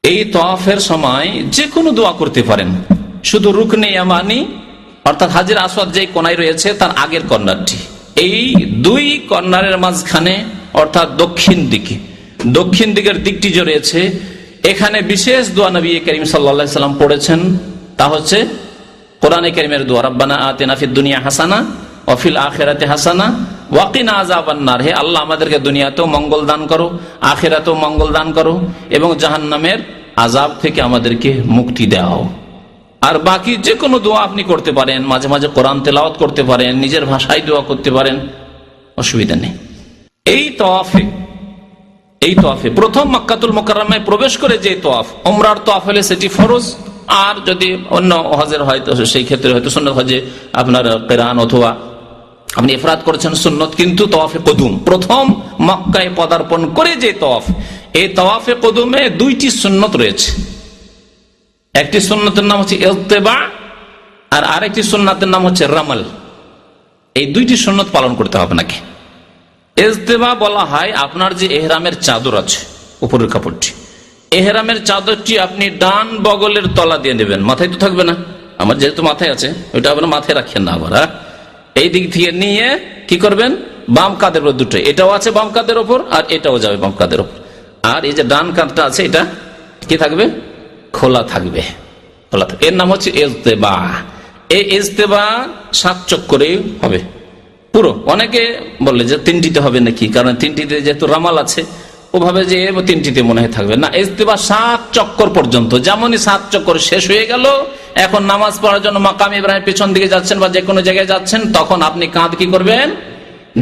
এই তওয়াফের সময় যে কোনো দোয়া করতে পারেন, শুধু রুকনে ইয়ামানি অর্থাৎ হাজর আসওয়াদ যে কোনায় রয়েছে তার আগের কর্নারটি, এই 2 কর্নারের মাঝখানে অর্থাৎ দক্ষিণ দিকের দিকটি যে রয়েছে, এখানে বিশেষ দোয়া নবী করিম সাল্লাল্লাহু আলাইহি সাল্লাম পড়েছেন। তা হচ্ছে কোরআনে কারীমের দোয়া, রব্বানা আতিনা ফিদ দুনিয়া হাসানা ওয়া ফিল আখিরাতি হাসানা ওয়া কিনা আযাবান নার। হে আল্লাহ, আমাদেরকে দুনিয়াতেও মঙ্গল দান করো, আখিরাতেও মঙ্গল দান করো এবং জাহান্নামের আযাব থেকে আমাদেরকে মুক্তি দাও। আর বাকি যে কোনো দোয়া আপনি করতে পারেন, মাঝে মাঝে কোরআন তেলাওয়াত করতে পারেন, নিজের ভাষায় দোয়া করতে পারেন, অসুবিধা নেই। এই তওয়াফে প্রথম মক্কাতুল মুকাররমায় প্রবেশ করে যে তওয়াফ, উমরার তওয়াফ হলে সেটি ফরজ, আর যদি অন্য হজের হয় তো সেই ক্ষেত্রে হয়তো সুন্নত হজে আপনার কিরান অথবা আপনি ইফরাদ করেছেন সুন্নত। কিন্তু তওয়াফে কুদুম, প্রথম মক্কায় পদার্পণ করে যে তওয়াফ, এই তওয়াফে কুদুমে 2টি সুন্নত রয়েছে। একটি সুন্নতের নাম হচ্ছে ইলতিবা আর আরেকটি সুন্নতের নাম হচ্ছে রামাল। এই 2টি সুন্নত পালন করতে হবে নাকি। ইলতিবা বলা হয় আপনার যে ইহরামের চাদর আছে, উপরের কাপড়টি, ইহরামের চাদরটি আপনি ডান বগলের তলা দিয়ে নেবেন, মাথায় তো থাকবে না, আমার যেহেতু মাথায় আছে ওইটা আপনার মাথায় রাখেন না আবার। এই দিক থেকে নিয়ে কি করবেন, বাম কাঁধের উপর দুটো, এটাও আছে বাম কাঁধের ওপর আর এটাও যাবে বাম কাঁধের ওপর, আর এই যে ডান কাঁধটা আছে এটা কি থাকবে, খোলা থাকবে। এর নাম হচ্ছে ইজতেবা। এই ইজতেবা 7 চক্করে হবে পুরো। অনেকে বললে যে 3টিতে হবে নাকি, কারণ 3টিতে যেহেতু রামাল আছে ওভাবে যে 3টিতে মনে হয় থাকবে না। ইজতেবা 7 চক্কর পর্যন্ত, যেমনই 7 চক্কর শেষ হয়ে গেল, এখন নামাজ পড়ার জন্য মাকাম ইব্রাহিম পেছন দিকে যাচ্ছেন বা যে কোনো জায়গায় যাচ্ছেন, তখন আপনি কাঁধ কি করবেন,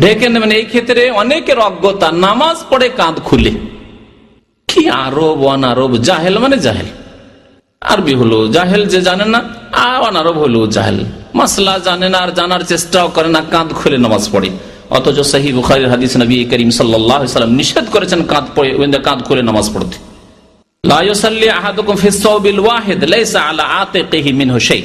ঢেকে নেবেন। এই ক্ষেত্রে অনেকের অজ্ঞতা, নামাজ পড়ে কাঁধ খুলে, কি আরব অনারব, জাহেল মানে জাহেল, আরবি হলো জাহেল, যে জানে না, আর অনারব হলো জাহেল, মাসলা জানে না আর জানার চেষ্টাও করে না, কাঁধ খুলে নামাজ পড়ে। অথচ সহিহ বুখারীর হাদিস নবী করিম সাল্লাল্লাহু আলাইহি ওয়াসাল্লাম নিষেধ করেছেন কাঁধ খুলে নামাজ পড়তে। লা ইউসাল্লি আহাদুকুম ফিস সাওবিল ওয়াহিদ লাইসা আলা আতিকিহি মিনহু শাই।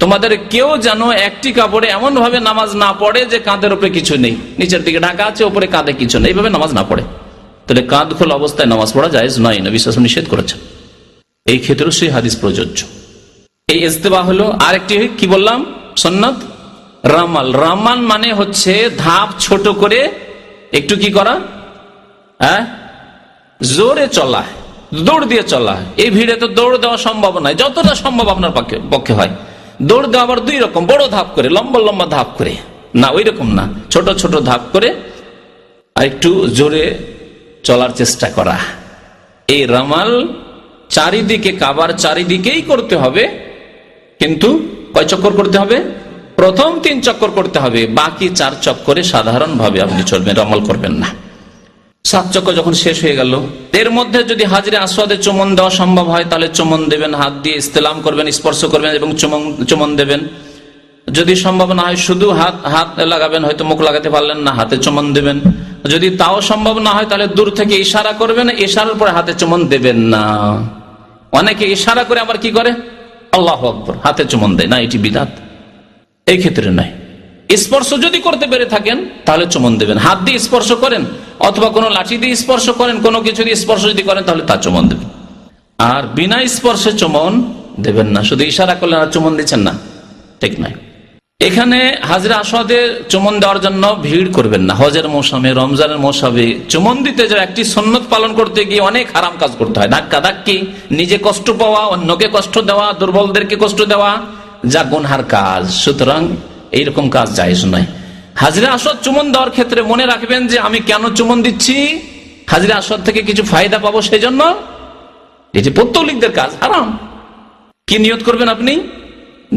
তোমাদের কেউ যেন একটি কাপড়ে এমন ভাবে নামাজ না পড়ে যে কাঁধের উপরে কিছু নেই, নিচের দিকে ঢাকা আছে, উপরে কাঁধে কিছু নেই, এইভাবে নামাজ না পড়ে। তাহলে কাঁধ খোলা অবস্থায় নামাজ পড়া জায়েজ নয়, নবী সাল্লাল্লাহু আলাইহি ওয়াসাল্লাম নিষেধ করেছেন। এই ক্ষেত্রেও সেই হাদিস প্রযোজ্য। এই ইজতিবা হলো। আরেকটি কি বললাম, সুন্নাত রামাল। রামাল মানে হচ্ছে ধাপ ছোট করে একটু কি করা, জোরে চলা, দৌড় দিয়ে চলা। এই ভিড়ে তো দৌড় দেওয়া সম্ভব নয়, যতটা সম্ভব আপনার পক্ষে হয়। দৌড় দেওয়া আবার 2 রকম, বড় ধাপ করে, লম্বা লম্বা ধাপ করে না, ওই রকম না, ছোট ছোট ধাপ করে আর একটু জোরে চলার চেষ্টা করা। এই রামাল চারিদিকে, কাবার চারিদিকেই করতে হবে, কিন্তু কয় চক্কর করতে হবে, প্রথম 3 চক্কর করতে হবে, বাকি 4 চক্করে সাধারণভাবে আপনি চলবেন, রামাল করবেন না। 7 চক্কর যখন শেষ হয়ে গেল, এর মধ্যে যদি হাজরে আসওয়াদে চুমন দেওয়া সম্ভব হয় তাহলে চুমন দেবেন, হাত দিয়ে ইস্তেলাম করবেন, স্পর্শ করবেন এবং চুমন দেবেন। যদি সম্ভব না হয় শুধু হাত লাগাবেন, হয়তো মুখ লাগাতে পারলেন না, হাতে চুমন দেবেন। যদি তাও সম্ভব না হয় তাহলে দূর থেকে ইশারা করবেন, ইশারার পরে হাতে চুমন দেবেন না। অনেকে ইশারা করে আবার কি করে, আল্লাহু আকবার, হাতে চুমন দেয় না, এটি বিদআত। এই ক্ষেত্রে নাই। স্পর্শ যদি করতে পেরে থাকেন তাহলে চুমন দেবেন, হাত দিয়ে স্পর্শ করেন অথবা কোনো লাঠি দিয়ে স্পর্শ করেন, কোনো কিছু দিয়ে স্পর্শ যদি করেন তাহলে তা চুমন দেবেন। আর বিনা স্পর্শে চুমন দেবেন না, শুধু ইশারা করলেন আর চুমন দিচ্ছেন না, ঠিক নয়। এখানে হাজরে আসওয়াদে চুমন দেওয়ার জন্য ভিড় করবেন না। হজের মৌসুমে, রমজানের মৌসুমে চুমন দিতে যাওয়া একটি সুন্নত পালন করতে গিয়ে অনেক হারাম কাজ করতে হয়। ধাক্কা ধাক্কি, নিজে কষ্ট পাওয়া, অন্যকে কষ্ট দেওয়া, দুর্বলদেরকে কষ্ট দেওয়া, যা গুনহার কাজ। সুতরাং এইরকম কাজ জায়েজ নয়। হাজরে আসওয়াদ চুমন দেওয়ার ক্ষেত্রে মনে রাখবেন যে আমি কেন চুমন দিচ্ছি, হাজরে আসওয়াদ থেকে কিছু ফায়দা পাবো সেই জন্য। এটি পৌত্তলিকদের কাজ, হারাম। কি নিয়ত করবেন আপনি?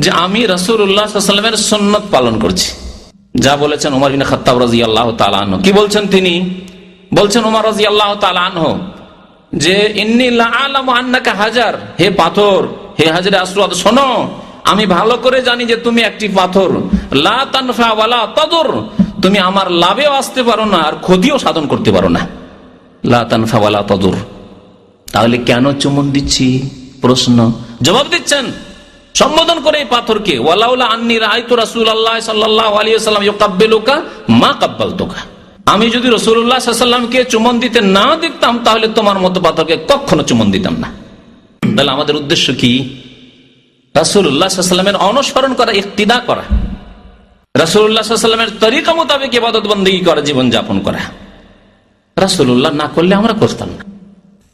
যে আমি রাসূলুল্লাহ সাল্লাল্লাহু আলাইহি ওয়াসাল্লামের সুন্নাত পালন করছি, যা বলেছেন ওমর ইবনে খাত্তাব রাদিয়াল্লাহু তাআলা আনহু। কি বলছেন তিনি? বলছেন ওমর রাদিয়াল্লাহু তাআলা আনহু যে ইন্নী লা আ'লামু আন্নাকা হাজার, হে পাথর, হে হাজরে আসওয়াদ, শোনো, আমি ভালো করে জানি যে তুমি একটি পাথর। লা তানফা ওয়ালা তাদুর, তুমি আমার লাভেও আসতে পারো না আর ক্ষতিও সাধন করতে পারো না। লা তানফা ওয়ালা তাদুর। তাহলে কেন চুমন দিচ্ছি? প্রশ্ন। জবাব দিচ্ছেন সম্বোধন করে এই পাথরকে, ওয়ালাউলা আন্নী রাআইতু রাসূলুল্লাহ সাল্লাল্লাহু আলাইহি ওয়াসাল্লাম ইউকাব্বিলুকা মা কাব্বালতুকা। আমি যদি রাসূলুল্লাহ সাল্লাল্লাহু আলাইহি ওয়াসাল্লামকে চুমন দিতে না দেখতাম তাহলে তোমার মতো পাথরকে কখনো চুমন দিতাম না। তাহলে আমাদের উদ্দেশ্য কি? রাসূলুল্লাহ সাল্লাল্লাহু আলাইহি ওয়াসাল্লামের অনুসরণ করা, ইক্তিদা করা, রাসূলুল্লাহ সাল্লাল্লাহু আলাইহি ওয়াসাল্লামের তরিকা মোতাবেক ইবাদত বন্দেগী করা, জীবন যাপন করা। রাসূলুল্লাহ না করলে আমরা করতাম না।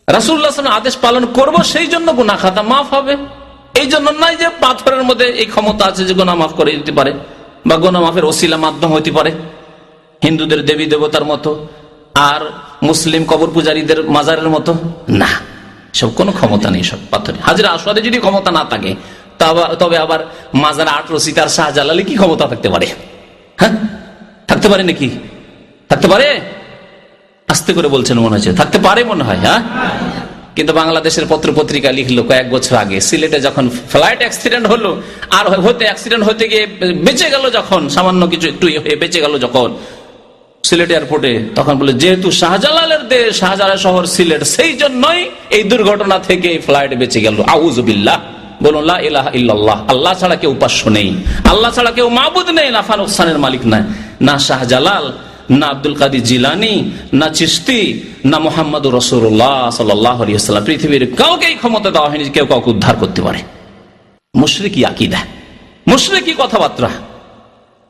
রাসূলুল্লাহ সাল্লাল্লাহু আলাইহি ওয়াসাল্লাম আদেশ পালন করব, সেই জন্য গুনাহ খাতা মাফ হবে। এই জন্য নয় যে পাথরের মধ্যে এই ক্ষমতা আছে যে গুনাহ মাফ করে দিতে পারে, বা গুনাহ মাফের ওসিলা মাধ্যম হতে পারে, হিন্দুদের দেবী দেবতার মতো আর মুসলিম কবর পূজারীদের মাজারের মতো না। সব কোনো ক্ষমতা নেই সব পাথরে। হাজরে আসওয়াদে যদি ক্ষমতা না থাকে তবে আবার মাজার 8 রসিতার শাহজালালে কি ক্ষমতা থাকতে পারে? হ্যাঁ, থাকতে পারে নাকি? থাকতে পারে? আস্তে করে বলছেন মনে হচ্ছে থাকতে পারে, মনে হয়। হ্যাঁ, কিন্তু বাংলাদেশের পত্র পত্রিকা লিখলো কয়েক বছর আগে, সিলেটে যখন ফ্লাইট অ্যাক্সিডেন্ট হলো, আর অ্যাক্সিডেন্ট হতে গিয়ে বেঁচে গেল যখন, সামান্য কিছু একটু হয়ে বেঁচে গেল যখন সিলেট এয়ারপোর্টে, তখন বলে যেহেতু শাহজালালের দেশ, শাহজালাল শহর সিলেট, সেই জন্যই এই দুর্ঘটনা থেকে ফ্লাইট বেঁচে গেল। আউযুবিল্লাহ। বলুন লা ইলাহা ইল্লাল্লাহ। আল্লাহ ছাড়া কেউ উপাস্য নেই, আল্লাহ ছাড়া কেউ মাবুদ নেই, নাফা নুকসানের মালিক নাই, না শাহজালাল, না আব্দুল কাদের জিলানী, না চিশতি, না মুহাম্মদুর রাসূলুল্লাহ সাল্লাল্লাহু আলাইহি ওয়াসাল্লাম। পৃথিবীর কাউকে এই ক্ষমতা দেওয়া হয়নি কেউ কাউকে উদ্ধার করতে পারে। মুশরিকি আকীদা, মুশরিকি কথাবার্তা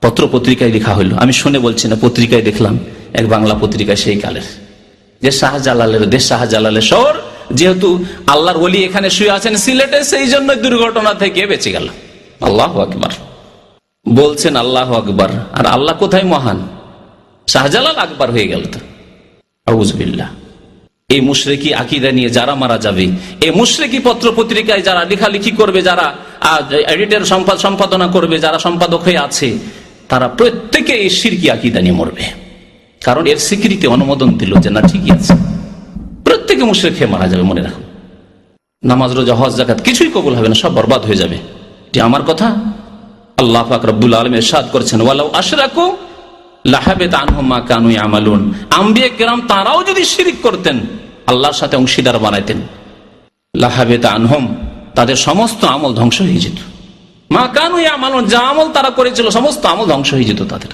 পত্র পত্রিকায় লেখা হইলো। আমি শুনে বলছি না, পত্রিকায় দেখলাম, এক বাংলা পত্রিকায় সেই কালের, যে শাহজালালের দেশ, শাহজালালের শহর, যেহেতু আল্লাহর ওলি এখানে শুয়ে আছেন সিলেটে, সেই জন্য দুর্ঘটনা থেকে বেঁচে গেল। আল্লাহু আকবার বলছেন, আল্লাহু আকবার। আর আল্লাহ কোথায় মহান? শাহজালাল আকবার হয়ে গেল তো। আউযুবিল্লাহ। এই মুশরিকি আকীদা নিয়ে যারা মারা যাবে, এই মুশরিকি পত্র পত্রিকায় যারা লেখালেখি করবে, যারা এডিটর সম্পাদনা করবে, যারা সম্পাদক হয়ে আছে, তারা প্রত্যেকে এই শিরকি আকীদা নিয়ে মরবে। কারণ এর স্বীকৃতি, অনুমোদন দিল যে না ঠিকই আছে। প্রত্যেকে মুশরিক হয়ে মারা যাবে, মনে রাখুন। নামাজ, রোজা, হজ, যাকাত কিছুই কবুল হবে না, সব বরবাদ হয়ে যাবে। এটি আমার কথা। আল্লাহ পাক রব্বুল আলামিন ইরশাদ করেছেন, ওয়ালাউ আশরাকু লাহাবিতা আনহুম মা কানু ইয়ামালুন। আম্বিয়া কিরাম তারাও যদি শিরক করতেন, আল্লাহর সাথে অংশীদার বানাইতেন, লাহাবিতা আনহুম, তাদের সমস্ত আমল ধ্বংস হয়ে যেত। মা কানু ইয়ামালুন, যা আমল তারা করেছিল সমস্ত আমল ধ্বংস হয়ে যেত তাদের।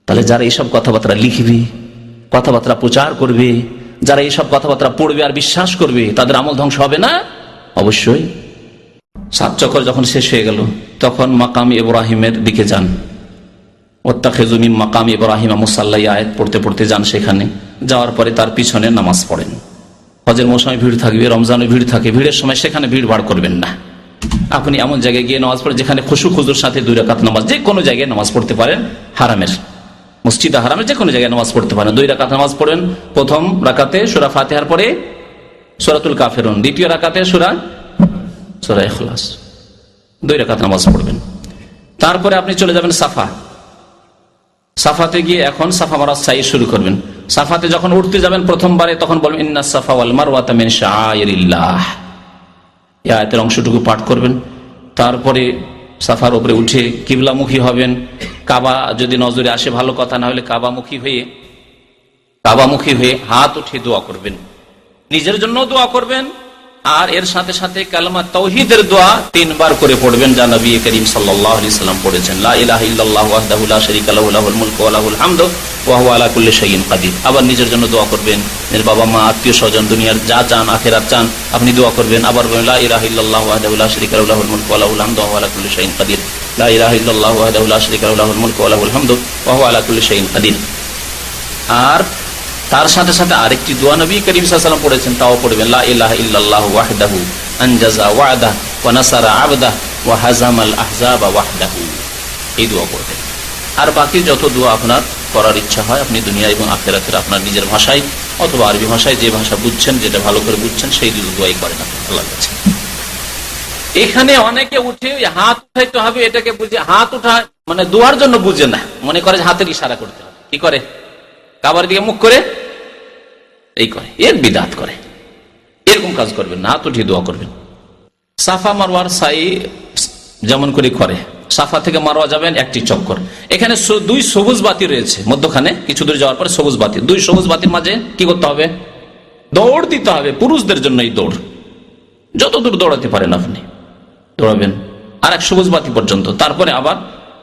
তাহলে যারা এইসব কথাবার্তা লিখবে, কথাবার্তা প্রচার করবে, যারা এইসব কথাবার্তা পড়বে আর বিশ্বাস করবে, তাদের আমল ধ্বংস হবে না? অবশ্যই। 7 চক্কর যখন শেষ হয়ে গেল, তখন মাকাম ইব্রাহিমের দিকে যান। ওয়াত্তাখিযু মিন মাকাম ইব্রাহিম মুসাল্লা, আয়াত পড়তে পড়তে যান সেখানে। যাওয়ার পরে তার পিছনে নামাজ পড়েন। হজের মৌসুমে ভিড় থাকবে, রমজানে ভিড় থাকে, ভিড়ের সময় সেখানে ভিড় ভাড় করবেন না। আপনি এমন জায়গায় গিয়ে নামাজ পড়ে যেখানে খুশু খুজুর সাথে 2 রাকাত নামাজ, যে কোনো জায়গায় নামাজ পড়তে পারেন। হারামের, মসজিদে হারামের যে কোনো জায়গায় নামাজ পড়তে পারেন। 2 রাকাত নামাজ পড়েন। প্রথম রাকাতে সূরা ফাতিহার পরে সূরাতুল কাফিরুন, দ্বিতীয় রাকাতে সূরা ইখলাস, 2 রাকাত নামাজ পড়বেন। তারপরে আপনি চলে যাবেন সাফা। সাফাতে গিয়ে এখন সাফা মারার সাই শুরু করবেন। সাফাতে যখন উঠতে যাবেন প্রথমবারে, তখন বলবেন ইন্নাস সাফা ওয়াল মারওয়াতা মিন শাআইরিল্লাহ, এই আয়াতের অংশটুকু পাঠ করবেন। তারপরে সাফার উপরে উঠে কিবলামুখী হবেন। কাবা যদি নজরে আসে ভালো কথা, না হলে কাবামুখী হয়ে হাত উঠিয়ে দোয়া করবেন। নিজের জন্য দোয়া করবেন, আর এর সাথে সাথে কালেমা তাওহীদের দোয়া 3 বার করে পড়বেন, যা নবী করিম সাল্লাল্লাহু আলাইহি সাল্লাম পড়েছেন। লা ইলাহা ইল্লাল্লাহু ওয়াহদাহু লা শারীকা লাহু লাহুল মুলকু ওয়া লাহুল হামদু ওয়া হুয়া আলা কুল্লি শাইইন কাদির। আবার নিজের জন্য দোয়া করবেন, নিজের বাবা মা আত্মীয় স্বজন দুনিয়ার যা চান আখিরাত চান আপনি দোয়া করবেন। আবার বলবেন লা ইলাহা ইল্লাল্লাহু ওয়াহদাহু লা শারীকা লাহু লাহুল মুলকু ওয়া লাহুল হামদু ওয়া হুয়া আলা কুল্লি শাইইন কাদির। লা ইলাহা ইল্লাল্লাহু ওয়াহদাহু লা শারীকা লাহু লাহুল মুলকু ওয়া লাহুল হামদু ওয়া হুয়া আলা কুল্লি শাইইন কাদির। আর তার সাথে সাথে আরেকটি দোয়া নবী করিম সাল্লাল্লাহু আলাইহি ওয়াসাল্লাম পড়েছেন, তাও পড়বেন, লা ইলাহা ইল্লাল্লাহু ওয়াহদাহু আনজাযা ওয়া'দাহু ওয়া নাসারা 'আবদাহু ওয়া হাযামাল আহজাবা ওয়াহদাহু। এই দোয়া পড়বেন। আর বাকি যত দোয়া আপনার করার ইচ্ছা হয় আপনি দুনিয়া এবং আখিরাতের আপনার নিজের ভাষায় অথবা আরবি ভাষায়, যে ভাষা বুঝছেন, যেটা ভালো করে বুঝছেন, সেই দোয়াই করেন আল্লাহর কাছে। এখানে অনেকে উঠে হাত উঠাইতে হবে, এটাকে বুঝে হাত উঠায় মানে দোয়ার জন্য বুঝে না, মনে করে হাতের ইশারা করতে হবে। কি করে? কাবার দিকে মুখ করে এই করে, এর বিদআত করে। এরকম কাজ করবেন না, হাত উঠিয়ে দোয়া করবেন। সাফা মারওয়ার সাই যেমন করে সাফা থেকে মারওয়া যাবেন একটি চক্কর। এখানে 2 সবুজ বাতি রয়েছে মধ্যখানে, কিছু দূর যাওয়ার পরে সবুজ বাতি, 2 সবুজ বাতির মাঝে কি করতে হবে? দৌড় দিতে হবে। পুরুষদের জন্য এই দৌড়, যত দূর দৌড়াতে পারেন আপনি দৌড়াবেন আর 1 সবুজ বাতি পর্যন্ত। তারপরে আবার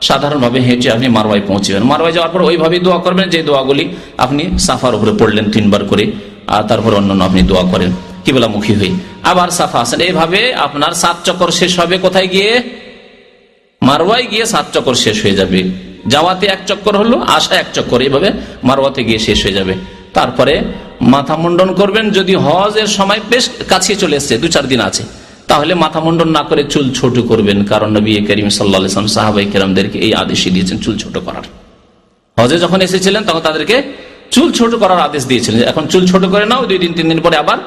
সাধারণভাবে হেঁটে আপনি মারওয়ায় পৌঁছবেন। মারওয়ায় যাওয়ার পর ওইভাবেই দোয়া করবেন যে দোয়াগুলি আপনি সাফার উপরে পড়লেন 3 বার করে, আর তারপর অন্যান্য আপনি দোয়া করেন কিবলামুখী হয়ে। আবার সাফা আসেন, এইভাবে আপনার 7 চক্কর শেষ হবে। কোথায় গিয়ে? মারওয়ায় গিয়ে 7 চক্কর শেষ হয়ে যাবে। যাওয়াতে 1 চক্কর হলো, আসা 1 চক্কর, এইভাবে মারওয়াতে গিয়ে শেষ হয়ে যাবে। তারপরে মাথা মুন্ডন করবেন। যদি হজের সময় বেশ কাছে চলে এসছে, 2-4 দিন আছে, তাহলে মাথা মুন্ডন না করে চুল ছোট করবেন, কারণ নবী করিম সাল্লাল্লাহু আলাইহি ওয়াসাল্লাম সাহাবায়ে কেরামদেরকে এই আদেশ দিয়েছেন চুল ছোট করার। হজে যখন এসেছিলেন তখন তাদেরকে চুল ছোট করার আদেশ দিয়েছিলেন। এখন চুল ছোট করে নাও, 2 দিন 3 দিন পরে আবার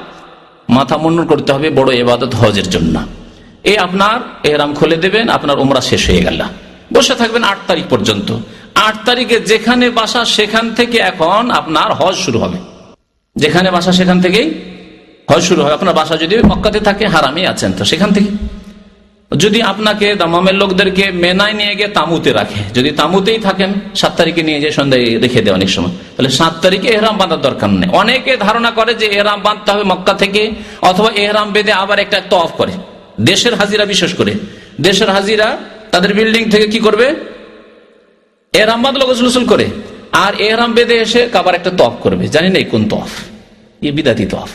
মাথা মুন্ডন করতে হবে, বড় ইবাদত হজের জন্য। এই আপনার ইহরাম খুলে দেবেন, আপনার উমরা শেষ হয়ে গেল। বসে থাকবেন 8 তারিখ পর্যন্ত। 8 তারিখে যেখানে বাসা সেখান থেকে এখন আপনার হজ শুরু হবে। যেখানে বাসা সেখান থেকেই হজ শুরু হবে। আপনার বাসা যদি মক্কাতে থাকে, হারামে আছেন, তো সেখান থেকে। যদি আপনাকে দামামের লোকদেরকে মেনায় নিয়ে গিয়ে তামুতে রাখে, যদি তামুতেই থাকেন 7 তারিখে নিয়ে যে সন্ধ্যায় রেখে দেয় অনেক সময়, তাহলে 7 তারিখে এহরাম বাঁধার দরকার নেই। অনেকে ধারণা করে যে এহরাম বাঁধতে হবে মক্কা থেকে, অথবা এহরাম বেঁধে আবার একটা তওয়াফ করে। দেশের হাজিরা, বিশেষ করে দেশের হাজিরা তাদের বিল্ডিং থেকে কি করবে? এহরাম বাঁধলো গোসল করে, আর এহরাম বেঁধে এসে আবার একটা তওয়াফ করবে। জানি না কোন তওয়াফ, এই বিদাতি তওয়াফ।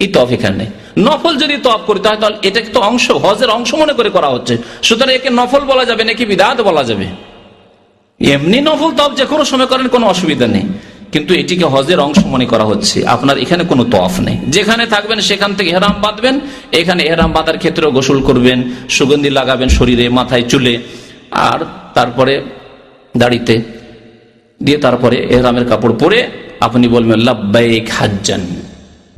এই তওয়াফ এখানে নেই। নফল যদি তওয়াফ করতে হয় তাহলে এটা তো অংশ, হজের অংশ মনে করে করা হচ্ছে, সুতরাং একে নফল বলা যাবে নাকি বিদআত বলা যাবে? এমনি নফল তওয়াফ যে কোনো সময় করেন, কোনো অসুবিধা নেই, কিন্তু এটিকে হজের অংশ মনে করা হচ্ছে। আপনার এখানে কোনো তওয়াফ নেই। যেখানে থাকবেন সেখান থেকে ইহরাম বাঁধবেন। এখানে ইহরাম বাঁধার ক্ষেত্রে গোসল করবেন, সুগন্ধি লাগাবেন শরীরে, মাথায়, চুলে, আর তারপরে দাড়িতে দিয়ে, তারপরে ইহরামের কাপড় পরে আপনি বলবেন লাব্বাইক হাজ্জান।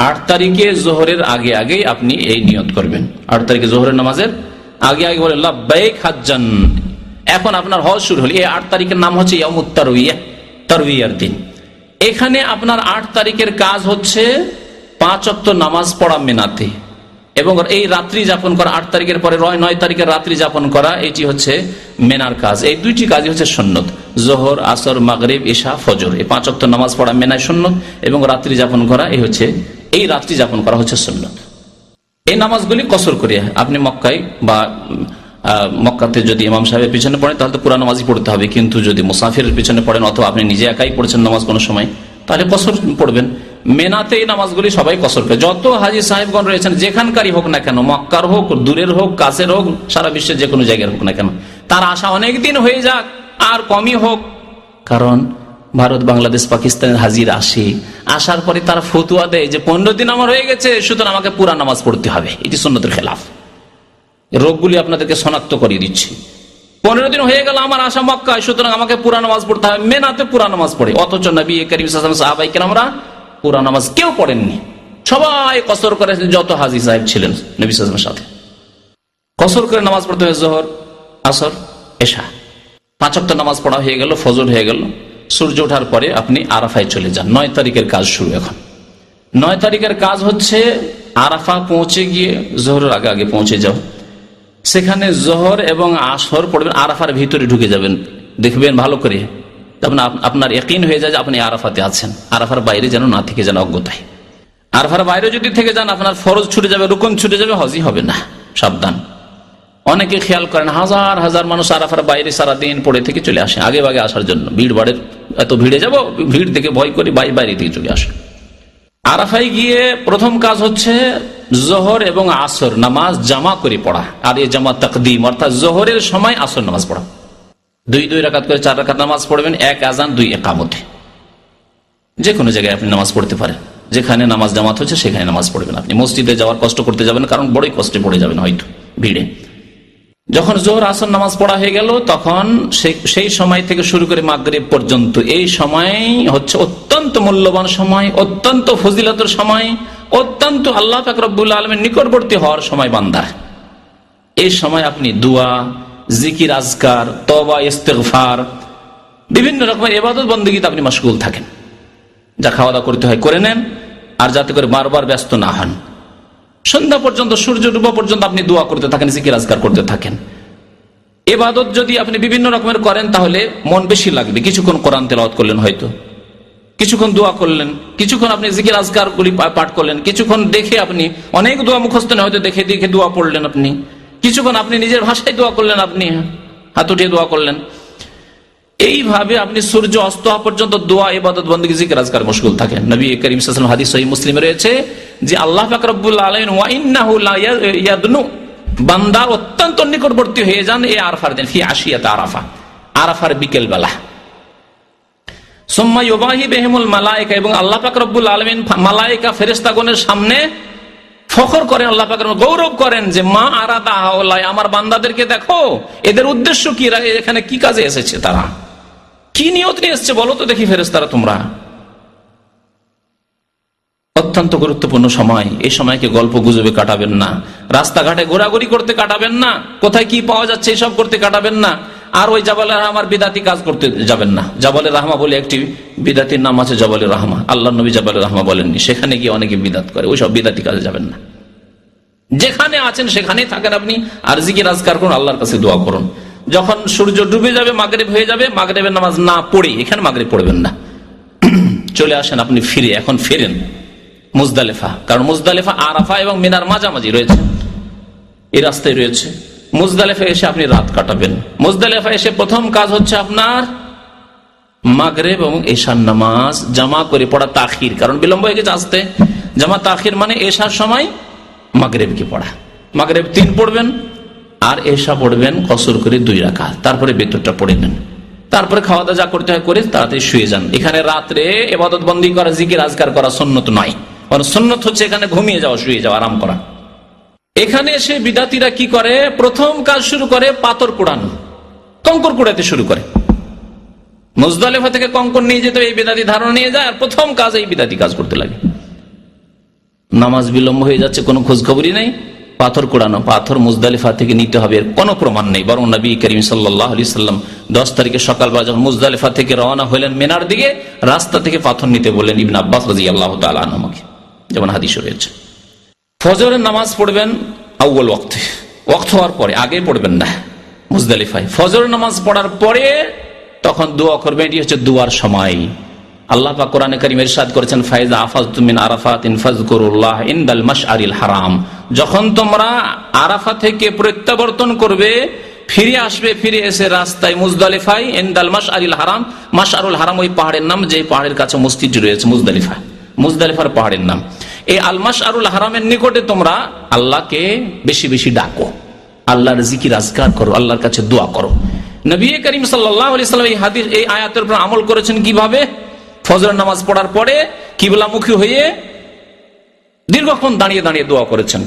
8 তারিখে জোহরের আগে আগেই আপনি এই নিয়ত করবেন। 8 তারিখে জোহরের নামাজের আগে আগে বলেন লাব্বাইক হাজ্জান। এখন আপনার হজ শুরু হল। এই 8 তারিখের নাম হচ্ছে ইয়ামুত তারউইয়া, তারউইয়ার দিন। এখানে আপনার 8 তারিখের কাজ হচ্ছে 5 ওয়াক্ত নামাজ পড়া মিনাতে, এবং এই রাত্রি যাপন করা। 8 তারিখের পরে 9 তারিখের রাত্রি যাপন করা, এটি হচ্ছে মেনার কাজ। এই 2টি কাজই হচ্ছে সুন্নত। জোহর, আসর, মাগরিব, ইশা, ফজর, এই 5 ওয়াক্ত নামাজ পড়া মেনায় সুন্নত, এবং রাত্রি যাপন করা এই রাত্রি যাপন করা হচ্ছে সুন্নত। এই নামাজগুলি কসর করিয়া আপনি মক্কায় বা মক্কাতে যদি ইমাম সাহেবের পিছনে পড়েন তাহলে তো পুরা নামাজই পড়তে হবে, কিন্তু যদি মুসাফিরের পিছনে পড়েন অথবা আপনি নিজে একাই পড়ছেন নামাজ কোনো সময়, তাহলে কসর পড়বেন। মেনাতে এই নামাজগুলি সবাই কসর করে। যত হাজী সাহেবগণ রয়েছেন, যেখানকারই হোক না কেন, মক্কার হোক, দূরের হোক, কাছের হোক, সারা বিশ্বের যে কোনো জায়গায় হোক না কেন, তার আশা অনেক দিন হয়ে যাক আর কমই হোক, কারণ ভারত, বাংলাদেশ, পাকিস্তানের হাজির আসার পরে তারা ফতুয়া দেয় যে 15 দিন আমার হয়ে গেছে, সুতরাং আমাকে পুরা নামাজ পড়তে হবে। এটি সুন্নতের খেলাফ। রোগগুলি আপনাদেরকে শনাক্ত করিয়ে দিচ্ছি। 15 দিন হয়ে গেল আমার আশা মক্কায়, সুতরাং আমাকে পুরা নামাজ পড়তে হবে। মেনাতে পুরা নামাজ পড়ে, অথচ নবী করিম সাল্লাল্লাহু আলাইহি ওয়াসাল্লাম, সাহাবায়ে কেরামরা পুরা নামাজ কেউ পড়েননি। সবাই কসর করেছেন, যত হাজী সাহেব ছিলেন নবী সাল্লাল্লাহু আলাইহি ওয়াসাল্লামের সাথে। কসর করে নামাজ পড়তে হবে। জোহর, আসর, এশা, 5 ওয়াক্ত নামাজ পড়া হয়ে গেল, ফজর হয়ে গেল। সূর্য ওঠার পরে আপনি আরাফায় চলে যান। 9 তারিখের কাজ শুরু। এখন 9 তারিখের কাজ হচ্ছে আরাফা পৌঁছে গিয়ে জোহরের আগে আগে পৌঁছে যাও। সেখানে জোহর এবং আসর পড়বেন, আরাফার ভিতরে ঢুকে যাবেন। দেখবেন ভালো করে, আপনার ইয়াকিন হয়ে যায় যে আপনি আরাফাতে আছেন। আরাফার বাইরে যেন না থেকে যেন অজ্ঞতায়। আরাফার বাইরে যদি থেকে যান আপনার ফরজ ছুটে যাবে, রুকন ছুটে যাবে, হজই হবে না। সাবধান। অনেকে খেয়াল করেন হাজার হাজার মানুষ আরাফার বাইরে সারাদিন পড়ে থেকে চলে আসে আগে ভাগে আসার জন্য, ভিড় বাড়ে, এত ভিড়ে যাব, ভিড় থেকে ভয় করি, বাইরে থেকে চলে আসে। আরাফায় গিয়ে প্রথম কাজ হচ্ছে জোহর এবং আসর নামাজ জামা করে পড়া। আর এই জামা তাকদিম, অর্থাৎ জোহরের সময় আসর নামাজ পড়া। 2 রাকাত করে 4 রাকাত নামাজ পড়বেন, 1 আযান 2 ইকামতে। যে কোনো জায়গায় আপনি নামাজ পড়তে পারেন, যেখানে নামাজ জামাত হচ্ছে সেখানে নামাজ পড়বেন। আপনি মসজিদে যাওয়ার কষ্ট করতে যাবেন, কারণ বড়ই কষ্টে পড়ে যাবেন হয়তো ভিড়ে। যখন জোহর আসর নামাজ পড়া হয়ে গেল, তখন সেই সময় থেকে শুরু করে মাগরিব পর্যন্ত এই সময় হচ্ছে অত্যন্ত মূল্যবান সময়, অত্যন্ত ফজিলতের সময়, অত্যন্ত আল্লাহ পাক রব্বুল আলামিনের নিকটবর্তী হওয়ার সময় বান্দার। এই সময় আপনি দুয়া, জিকির, আজকার, তওবা, ইস্তিগফার, বিভিন্ন রকমের ইবাদত বন্দেগীতে আপনি মশগুল থাকেন। যা খাওয়া দাওয়া করতে হয় করে নেন, আর যাতে করে বারবার ব্যস্ত না হন। সন্ধ্যা পর্যন্ত, সূর্য ডুবা পর্যন্ত আপনি দোয়া করতে থাকেন, জিকির আজকার করতে থাকেন। ইবাদত যদি আপনি বিভিন্ন রকমের করেন তাহলে মন বেশি লাগবে। কিছুক্ষণ কোরআন তেলাওয়াত করলেন, হয়তো কিছুক্ষণ দোয়া করলেন, কিছুক্ষণ আপনি জিকির আজকার গুলি পাঠ করলেন, কিছুক্ষণ দেখে আপনি অনেক দোয়া মুখস্থ নেই, হয়তো দেখে দেখে দোয়া পড়লেন আপনি, কিছুক্ষণ আপনি নিজের ভাষায় দোয়া করলেন, আপনি হাত উঠিয়ে দোয়া করলেন। এইভাবে আপনি সূর্য অস্ত হওয়া পর্যন্ত দোয়া, ইবাদত, বন্দেগী, জিকির আজকার মশগুল থাকেন। নবী করিম সাল্লাল্লাহু আলাইহি ওয়াসাল্লাম হাদিস সহিহ মুসলিমে রয়েছে যে আল্লাহ পাক রব্বুল আলামিন ওয়া ইন্নাহু লা ইয়াদনু, বান্দা অত্যন্ত নিকটবর্তী হয়ে যান এই আরাফার দিন, ফি আশিয়াত আরাফা, আরাফার বিকেল বেলা। সুম্মা ইউবাহি বিহিমুল মালায়েকা, এবং আল্লাহ পাক রব্বুল আলামিন মালায়েকা ফেরেশতাগণের সামনে ফখর করেন, আল্লাহ পাক গৌরব করেন যে মা আরাদা হাওলাই, আমার বান্দাদেরকে দেখো, এদের উদ্দেশ্য কি, এখানে কি কাজে এসেছে, তারা কি নিয়ত নিয়ে এসছে বলো তো দেখি ফেরেশতারা তোমরা। অত্যন্ত গুরুত্বপূর্ণ সময়। এই সময়কে গল্প গুজবে কাটাবেন না, রাস্তাঘাটে ঘোরাঘুরি করতে কাটাবেন না, কোথায় কি পাওয়া যাচ্ছে এসব করতে কাটাবেন না। আর ওই জাবালে রাহমার বিদাতি কাজ করতে যাবেন না। জাবালে রাহমা বলে একটি বিদাতির নাম আছে, জাবালে রাহমা, আল্লাহ নবী জাবালে রাহমা বলেননি, সেখানে গিয়ে অনেকে বিদাত করে, ওইসব বিদাতি কাজে যাবেন না। যেখানে আছেন সেখানেই থাকেন আপনি, আর জিকির আজকার করুন, আল্লাহর কাছে দোয়া করুন। যখন সূর্য ডুবে যাবে, মাগরিব হয়ে যাবে, মাগরিবের নামাজ না পড়ে এখানে মাগরিব পড়বেন না, চলে আসেন আপনি ফিরে। এখন ফেরেন মুজদালিফা, কারণ মুজদালিফা আরাফা এবং মিনার মাঝামাঝি রয়েছে, এই রাস্তায় রয়েছে। মুজদালিফা এসে আপনি রাত কাটাবেন। মুজদালিফা এসে প্রথম কাজ হচ্ছে আপনার মাগরিব এবং এশার নামাজ জামা করে পড়া, তাখির, কারণ বিলম্ব হয়ে গেছে আসতে। জামা তাখির মানে এশার সময় মাগরিবকে পড়া। মাগরিব 3 পড়বেন, আর এশা পড়বেন কসর করে 2 রাকাত, তারপরে বেতরটা পড়ে নেন, তারপরে খাওয়া দাওয়া যা করতে হয় করে তাড়াতাড়ি শুয়ে যান। এখানে রাত্রে ইবাদত বন্দেগী করা, জিকির আজকার করা সুন্নত নয়, কারণ সুন্নত হচ্ছে এখানে ঘুমিয়ে যাওয়া, শুয়ে যাওয়া, আরাম করা। এখানে এসে বিদাতিরা কি করে, প্রথম কাজ শুরু করে পাথর কুড়ানো, কঙ্কর কুড়াতে শুরু করে। মুজদালিফা থেকে কঙ্কর নিয়ে যেতে এই বিদাতি ধারণা নিয়ে যায়, আর প্রথম কাজ এই বিদাতি কাজ করতে লাগে। নামাজ বিলম্ব হয়ে যাচ্ছে, কোনো খোঁজ খবরই নেই, পাথর কুড়ানো। পাথর মুজদালিফা থেকে নিতে হবে এর কোনো প্রমাণ নেই, বরং নবী করিম সাল্লাল্লাহু আলাইহি সাল্লাম 10 তারিখে সকালবেলা যখন মুজদালিফা থেকে রওনা হলেন মিনার দিকে, রাস্তা থেকে পাথর নিতে বললেন ইবনে আব্বাস রাদিয়াল্লাহু তাআলা আনহুকে, যেমন হাদিসে রয়েছে। ফজরের নামাজ পড়বেন আউয়াল ওয়াক্তে, ওয়াক্ত হওয়ার পরে, আগে পড়বেন না মুজদালিফায়। ফজরের নামাজ পড়ার পরে তখন দোয়া করবেন, এটি হচ্ছে দোয়ার সময়। আল্লাহ পাক কোরআনে কারীমে ইরশাদ করেছেন ফাইজা আফাজতুম মিন আরাফাতিন ফাযকুরুল্লাহ ইনদাল মাশআরিল হারাম, যখন তোমরা আরাফা থেকে প্রত্যাবর্তন করবে, ফিরে আসবে, ফিরে এসে রাস্তায় মুজদালিফায়, ইনদাল মাশআরিল হারাম, মাশআরুল হারাম ওই পাহাড়ের নাম যে পাহাড়ের কাছে মসজিদটি রয়েছে মুজদালিফা, মুজদালিফার পাহাড়ের নাম। এই আল মাশআরুল হারামের নিকটে তোমরা আল্লাহকে বেশি বেশি ডাকো, আল্লাহর জিকির আজকার করো, আল্লাহর কাছে দোয়া করো। নবী করিম সাল্লাল্লাহু আলাইহি সাল্লাম এই হাদিস, এই আয়াতের উপর আমল করেছেন কিভাবে, ফজরের নামাজ পড়ার পরে কিবলামুখী হয়ে দীর্ঘক্ষণ দাঁড়িয়ে দাঁড়িয়ে দোয়া করেছেন,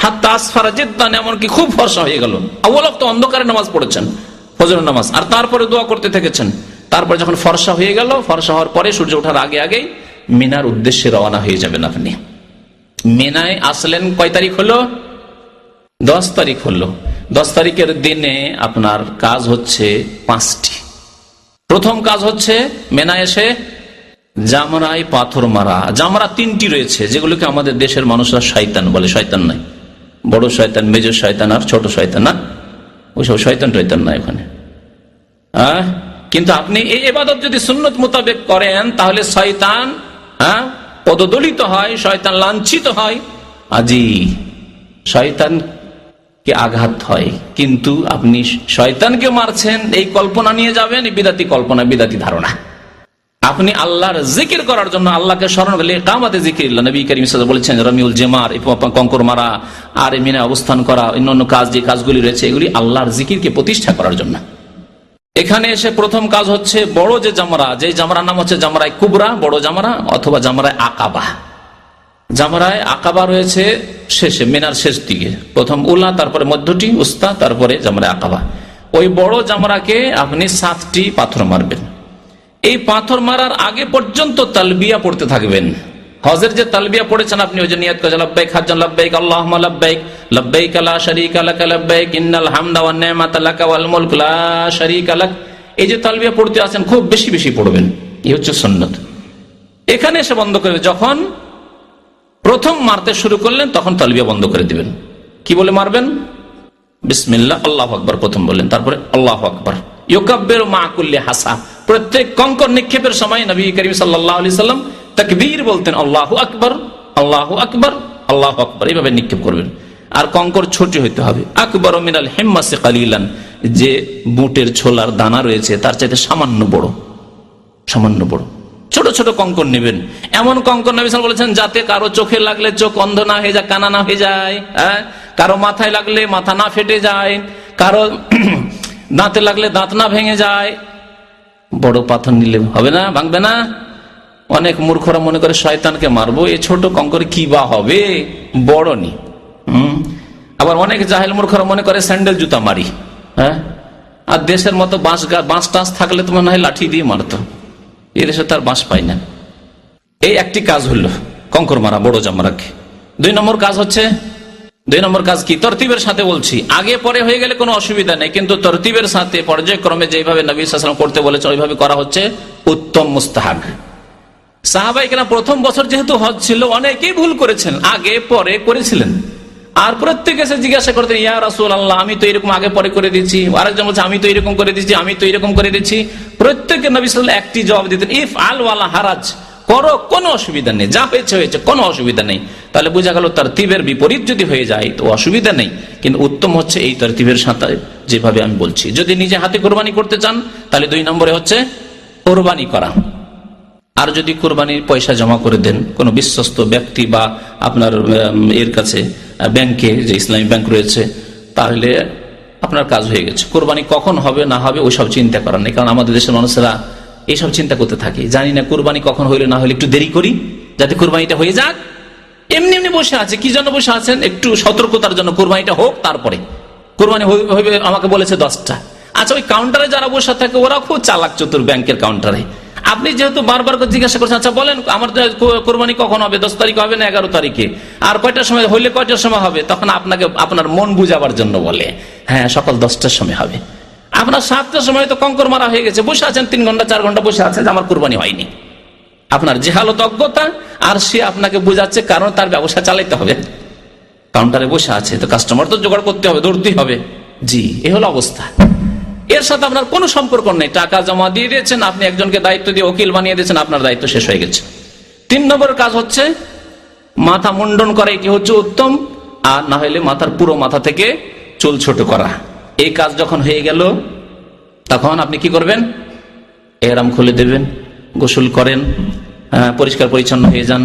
হাত্তা আসফারা জিদ্দান, এমনকি খুব ফর্সা হয়ে গেল। আউয়াল ওয়াক্ত অন্ধকারে নামাজ পড়েছেন ফজরের নামাজ, আর তারপরে দোয়া করতে থেকেছেন। তারপরে যখন ফর্সা হয়ে গেল, ফর্সা হওয়ার পরে সূর্য ওঠার আগে আগেই মিনার উদ্দেশ্যে রওনা হয়ে যাবেন আপনি। মিনায় আসলেন কয় তারিখ হলো, 10 তারিখ হলো। 10 তারিখের দিনে আপনার কাজ হচ্ছে 5টি। প্রথম কাজ হচ্ছে মিনায় এসে জামরায় পাথর মারা। জামরা 3টি রয়েছে, যেগুলোকে আমাদের দেশের মানুষরা শয়তান বলে। শয়তান নাই, বড় শয়তান, মেজর শয়তান আর ছোট শয়তান, না ওইসব শয়তান টয়তান নাই ওখানে। কিন্তু আপনি এই ইবাদত যদি সুন্নত মোতাবেক করেন তাহলে শয়তান পদদলিত হয়, শয়তান লাঞ্ছিত হয়, আজি শয়তানকে আঘাত হয়। কিন্তু আপনি শয়তানকে মারছেন এই কল্পনা নিয়ে যাবেন, বিদাতি কল্পনা, বিদাতি ধারণা। আপনি আল্লাহর জিকির করার জন্য আল্লাহকে স্মরণ করলে কামাতে জিকির, নবী করিম সাল্লাল্লাহু আলাইহি ওয়াসাল্লাম বলেছেন রমিউল জেমার, কঙ্কর মারা আর মিনা অবস্থান করা, অন্যান্য কাজ যে কাজগুলি রয়েছে এগুলি আল্লাহর জিকিরকে প্রতিষ্ঠা করার জন্য। এখানে এসে প্রথম কাজ হচ্ছে বড় যে জামরা, যে জামরার নাম হচ্ছে জামরায় কুবরা, বড় জামরা, অথবা জামরায় আকাবা। জামরায় আকাবা রয়েছে শেষে, মিনার শেষ দিকে, প্রথম উলা, তারপরে মধ্যটি উস্তা, তারপরে জামরায় আকাবা। ওই বড় জামরাকে আপনি 7টি পাথর মারবেন। এই পাথর মারার আগে পর্যন্ত তালবিয়া পড়তে থাকবেন। হজের যে তালবিয়া পড়েছেন আপনি, ওই যে নিয়ত করেছেন লব্বাইক হাজ্জান লব্বাইক আল্লাহুম্মা লব্বাইক লব্বাইক লা শারীকা লাক লব্বাইক ইন্নাল হামদা ওয়ান নি'মাতা লাকা ওয়াল মুলক লা শারীকা লাক, এই যে তালবিয়া পড়তে আছেন খুব বেশি বেশি পড়বেন, এই হচ্ছে সুন্নাত। এখানে এসে বন্ধ করে, যখন প্রথম মারতে শুরু করলেন তখন তালবিয়া বন্ধ করে দিবেন। কি বলে মারবেন? বিসমিল্লাহ আল্লাহু আকবার প্রথম বললেন, তারপরে আল্লাহু আকবার। ইউকাব্বিরু মা কুল্লি হাসা, প্রত্যেক কঙ্কর নিক্ষেপের সময় নবী করিম সাল্লাল্লাহু আলাইহি সাল্লাম তাকবীর বলতেন, আল্লাহু আকবার আল্লাহু আকবার আল্লাহু আকবার, এইভাবে নিক্ষেপ করবেন। আর কঙ্কর ছোট হইতে হবে, আকবার মিনাল হিম্মাসি কালিলান, যে বুটের ছোলার দানা রয়েছে তার চাইতে সামান্য বড়, সামান্য বড় ছোট ছোট কঙ্কর নেবেন। এমন কঙ্কর নবী সাল্লাল্লাহু আলাইহি ওয়াসাল্লাম বলেছেন যাতে কারো চোখে লাগলে চোখ অন্ধ না হয়ে যায়, কানা না হয়ে যায়, কারো মাথায় লাগলে মাথা না ফেটে যায়, কারো দাঁতে লাগলে দাঁত না ভেঙে যায়। বড় পাথর নিলে হবে না, ভাঙবে না। অনেক মূর্খরা মনে করে শয়তানকে মারবো, এই ছোট কঙ্কর কি বা হবে, বড় নি। আবার অনেক জাহেল মূর্খরা মনে করে স্যান্ডেল জুতা মারি। আর দেশের মতো বাঁশ টাঁশ থাকলে তো মনে হয় লাঠি দিয়ে মারতো, এদেশে তার বাঁশ পাই না। এই একটি কাজ হলো কঙ্কর মারা বড় জামরাকে। 2 নম্বর কাজ হচ্ছে, 2 নম্বর কাজ কি? তরতিবের সাথে বলছি, আগে পরে হয়ে গেলে কোনো অসুবিধা নেই, কিন্তু তরতিবের সাথে পর্যায়ক্রমে যেভাবে নবী সাল্লাল্লাহু আলাইহি ওয়াসাল্লাম করতে বলেছে ওইভাবে করা হচ্ছে উত্তম, মুস্তাহাব। সাহাবায়ে কেরাম প্রথম বছর যেহেতু হজ ছিল, অনেকেই ভুল করেছেন, আগে পরে করেছিলেন। আর প্রত্যেকে এসে জিজ্ঞাসা করতেন, ইয়া রাসূলুল্লাহ আমি তো এরকম আগে পরে করে দিচ্ছি, আরেকজন বলছে আমি তো এরকম করে দিচ্ছি, আমি তো এরকম করে দিচ্ছি। প্রত্যেকে নবী সাল্লাল্লাহু আলাইহি ওয়াসাল্লাম একটি জবাব দিতেন, ইফ আল ওয়ালা হারাজ, করো, কোনো অসুবিধা নেই, যা হয়েছে হয়েছে, কোনো অসুবিধা নেই। তাহলে বোঝা গেল তরতিবের বিপরীত যদি হয়ে যায় তো অসুবিধা নেই, কিন্তু উত্তম হচ্ছে এই তরতিবের সাথে যেভাবে আমি বলছি। যদি নিজে হাতে কোরবানি করতে চান তাহলে 2 নম্বরে হচ্ছে কোরবানি করা। আর যদি কোরবানির পয়সা জমা করে দেন কোনো বিশ্বস্ত ব্যক্তি বা আপনার এর কাছে, ব্যাংকে, যে ইসলামী ব্যাংক রয়েছে, তাহলে আপনার কাজ হয়ে গেছে। কোরবানি কখন হবে না হবে ওইসব চিন্তা করার নেই, কারণ আমাদের দেশের মানুষেরা এইসব চিন্তা করতে থাকে, জানি না কোরবানি কখন হইলে না হলে একটু দেরি করি যাতে কোরবানিটা হয়ে যাক। এমনি এমনি বসে আছে, কি জন্য বসে আছেন? একটু সতর্কতার জন্য, কোরবানিটা হোক তারপরে। কোরবানি হইবে আমাকে বলেছে 10টা। আচ্ছা, ওই কাউন্টারে যারা বসে থাকে ওরা খুব চালাক চতুর, ব্যাংকের কাউন্টারে। আপনি যেহেতু বারবার করে জিজ্ঞাসা করছেন, আচ্ছা বলেন আমার কোরবানি কখন হবে, 10 তারিখ হবে না 11 তারিখে, আর কয়টার সময় হইলে কয়টার সময় হবে, তখন আপনাকে আপনার মন বুঝাবার জন্য বলে হ্যাঁ সকাল 10টার সময় হবে। আপনার 7টার সময় তো কঙ্কর মারা হয়ে গেছে, বসে আছেন 3 ঘন্টা 4 ঘন্টা বসে আছেন, আমার কোরবানি হয়নি। আপনার জেহালত, অজ্ঞতা, আর সে আপনাকে বুঝাচ্ছে কারণ তার ব্যবসা চালাইতে হবে, কাউন্টারে বসে আছে তো কাস্টমার তো জোগাড় করতে হবে, দৌড়তেই হবে। জি, এই হলো অবস্থা। এর সাথে আপনার কোনো সম্পর্ক নেই, টাকা জমা দিয়ে দিয়েছেন, আপনি একজনকে দায়িত্ব দিয়ে ওকিল বানিয়ে দিয়েছেন, আপনার দায়িত্ব শেষ হয়ে গেছে। 3 নম্বর কাজ হচ্ছে মাথা মুন্ডন করা, এটি হচ্ছে উত্তম। আর না হলে মাথার পুরো মাথা থেকে চুল ছোট করা। এই কাজ যখন হয়ে গেল তখন আপনি কি করবেন? এহরাম খুলে দেবেন, গোসল করেন, পরিষ্কার পরিচ্ছন্ন হয়ে যান,